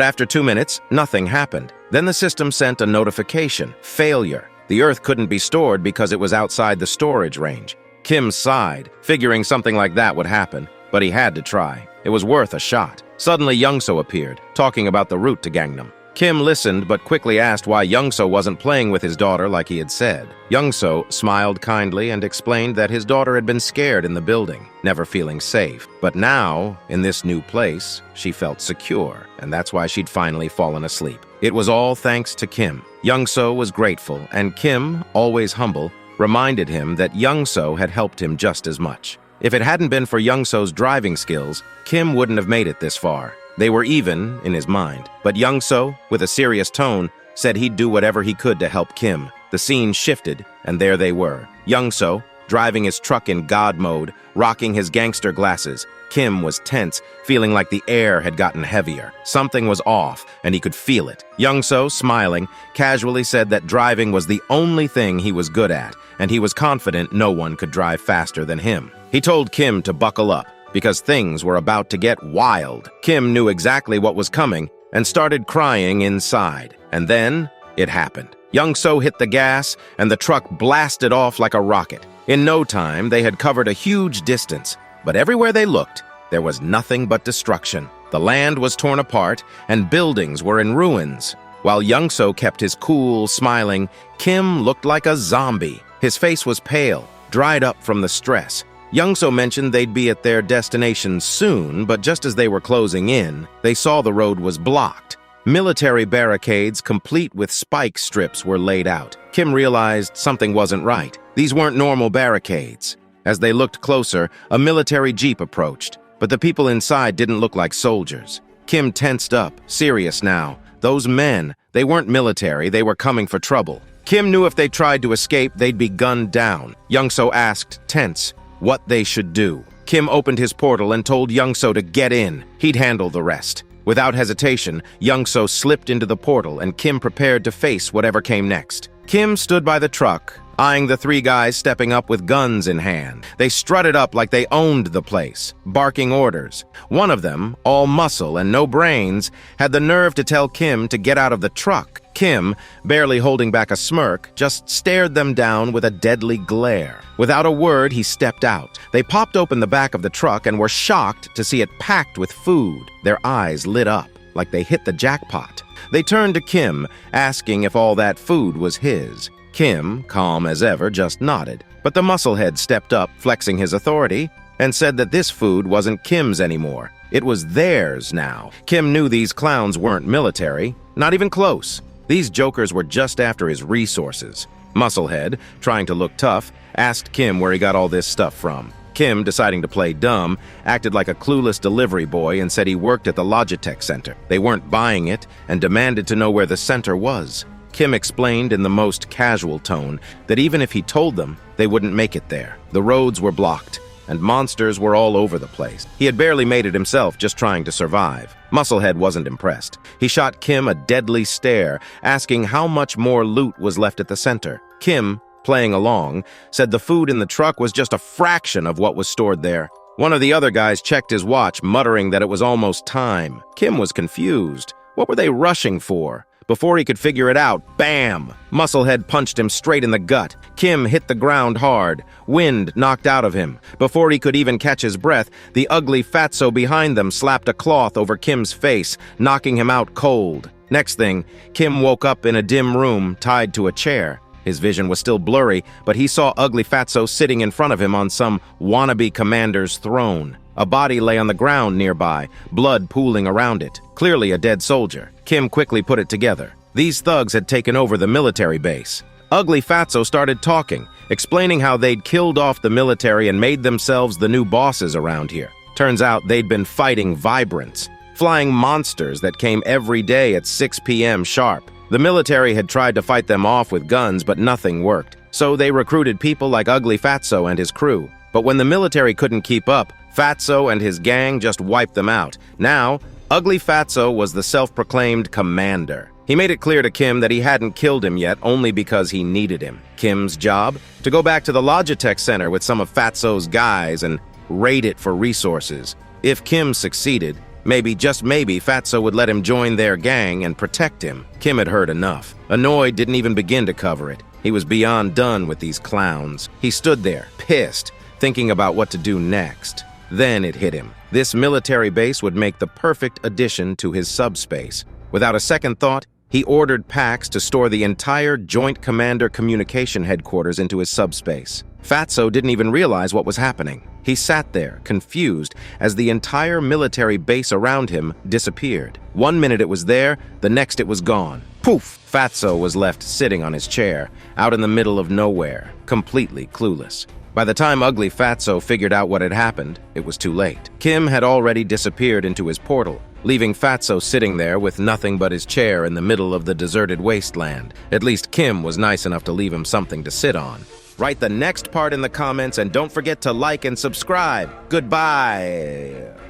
after 2 minutes, nothing happened. Then the system sent a notification: failure. The Earth couldn't be stored because it was outside the storage range. Kim sighed, figuring something like that would happen, but he had to try. It was worth a shot. Suddenly, Youngso appeared, talking about the route to Gangnam. Kim listened, but quickly asked why Youngso wasn't playing with his daughter like he had said. Youngso smiled kindly and explained that his daughter had been scared in the building, never feeling safe. But now, in this new place, she felt secure, and that's why she'd finally fallen asleep. It was all thanks to Kim. Youngso was grateful, and Kim, always humble, reminded him that Youngso had helped him just as much. If it hadn't been for Youngso's driving skills, Kim wouldn't have made it this far. They were even, in his mind. But Youngso, with a serious tone, said he'd do whatever he could to help Kim. The scene shifted, and there they were. Youngso, driving his truck in God mode, rocking his gangster glasses. Kim was tense, feeling like the air had gotten heavier. Something was off, and he could feel it. Youngso, smiling, casually said that driving was the only thing he was good at, and he was confident no one could drive faster than him. He told Kim to buckle up, because things were about to get wild. Kim knew exactly what was coming and started crying inside. And then it happened. Youngso hit the gas, and the truck blasted off like a rocket. In no time, they had covered a huge distance, but everywhere they looked, there was nothing but destruction. The land was torn apart, and buildings were in ruins. While Youngso kept his cool, smiling, Kim looked like a zombie. His face was pale, dried up from the stress. Youngso mentioned they'd be at their destination soon, but just as they were closing in, they saw the road was blocked. Military barricades, complete with spike strips, were laid out. Kim realized something wasn't right. These weren't normal barricades. As they looked closer, a military jeep approached, but the people inside didn't look like soldiers. Kim tensed up, serious now. Those men, they weren't military, they were coming for trouble. Kim knew if they tried to escape, they'd be gunned down. Youngso asked, tense, what they should do. Kim opened his portal and told Youngso to get in. He'd handle the rest. Without hesitation, Youngso slipped into the portal, and Kim prepared to face whatever came next. Kim stood by the truck, eyeing the 3 guys stepping up with guns in hand. They strutted up like they owned the place, barking orders. One of them, all muscle and no brains, had the nerve to tell Kim to get out of the truck. Kim, barely holding back a smirk, just stared them down with a deadly glare. Without a word, he stepped out. They popped open the back of the truck and were shocked to see it packed with food. Their eyes lit up, like they hit the jackpot. They turned to Kim, asking if all that food was his. Kim, calm as ever, just nodded. But the musclehead stepped up, flexing his authority, and said that this food wasn't Kim's anymore. It was theirs now. Kim knew these clowns weren't military, not even close. These jokers were just after his resources. Musclehead, trying to look tough, asked Kim where he got all this stuff from. Kim, deciding to play dumb, acted like a clueless delivery boy and said he worked at the Logitech Center. They weren't buying it and demanded to know where the center was. Kim explained in the most casual tone that even if he told them, they wouldn't make it there. The roads were blocked, and monsters were all over the place. He had barely made it himself, just trying to survive. Musclehead wasn't impressed. He shot Kim a deadly stare, asking how much more loot was left at the center. Kim, playing along, said the food in the truck was just a fraction of what was stored there. One of the other guys checked his watch, muttering that it was almost time. Kim was confused. What were they rushing for? Before he could figure it out, bam! Musclehead punched him straight in the gut. Kim hit the ground hard. Wind knocked out of him. Before he could even catch his breath, the ugly fatso behind them slapped a cloth over Kim's face, knocking him out cold. Next thing, Kim woke up in a dim room tied to a chair. His vision was still blurry, but he saw Ugly Fatso sitting in front of him on some wannabe commander's throne. A body lay on the ground nearby, blood pooling around it. Clearly a dead soldier. Kim quickly put it together. These thugs had taken over the military base. Ugly Fatso started talking, explaining how they'd killed off the military and made themselves the new bosses around here. Turns out they'd been fighting Vibrants, flying monsters that came every day at 6 p.m. sharp. The military had tried to fight them off with guns, but nothing worked. So they recruited people like Ugly Fatso and his crew. But when the military couldn't keep up, Fatso and his gang just wiped them out. Now, Ugly Fatso was the self-proclaimed commander. He made it clear to Kim that he hadn't killed him yet only because he needed him. Kim's job? To go back to the Logitech Center with some of Fatso's guys and raid it for resources. If Kim succeeded, maybe, just maybe, Fatso would let him join their gang and protect him. Kim had heard enough. Annoyed didn't even begin to cover it. He was beyond done with these clowns. He stood there, pissed, thinking about what to do next. Then it hit him. This military base would make the perfect addition to his subspace. Without a second thought, he ordered Pax to store the entire Joint Commander Communication Headquarters into his subspace. Fatso didn't even realize what was happening. He sat there, confused, as the entire military base around him disappeared. 1 minute it was there, the next it was gone. Poof! Fatso was left sitting on his chair, out in the middle of nowhere, completely clueless. By the time Ugly Fatso figured out what had happened, it was too late. Kim had already disappeared into his portal, leaving Fatso sitting there with nothing but his chair in the middle of the deserted wasteland. At least Kim was nice enough to leave him something to sit on. Write the next part in the comments and don't forget to like and subscribe. Goodbye.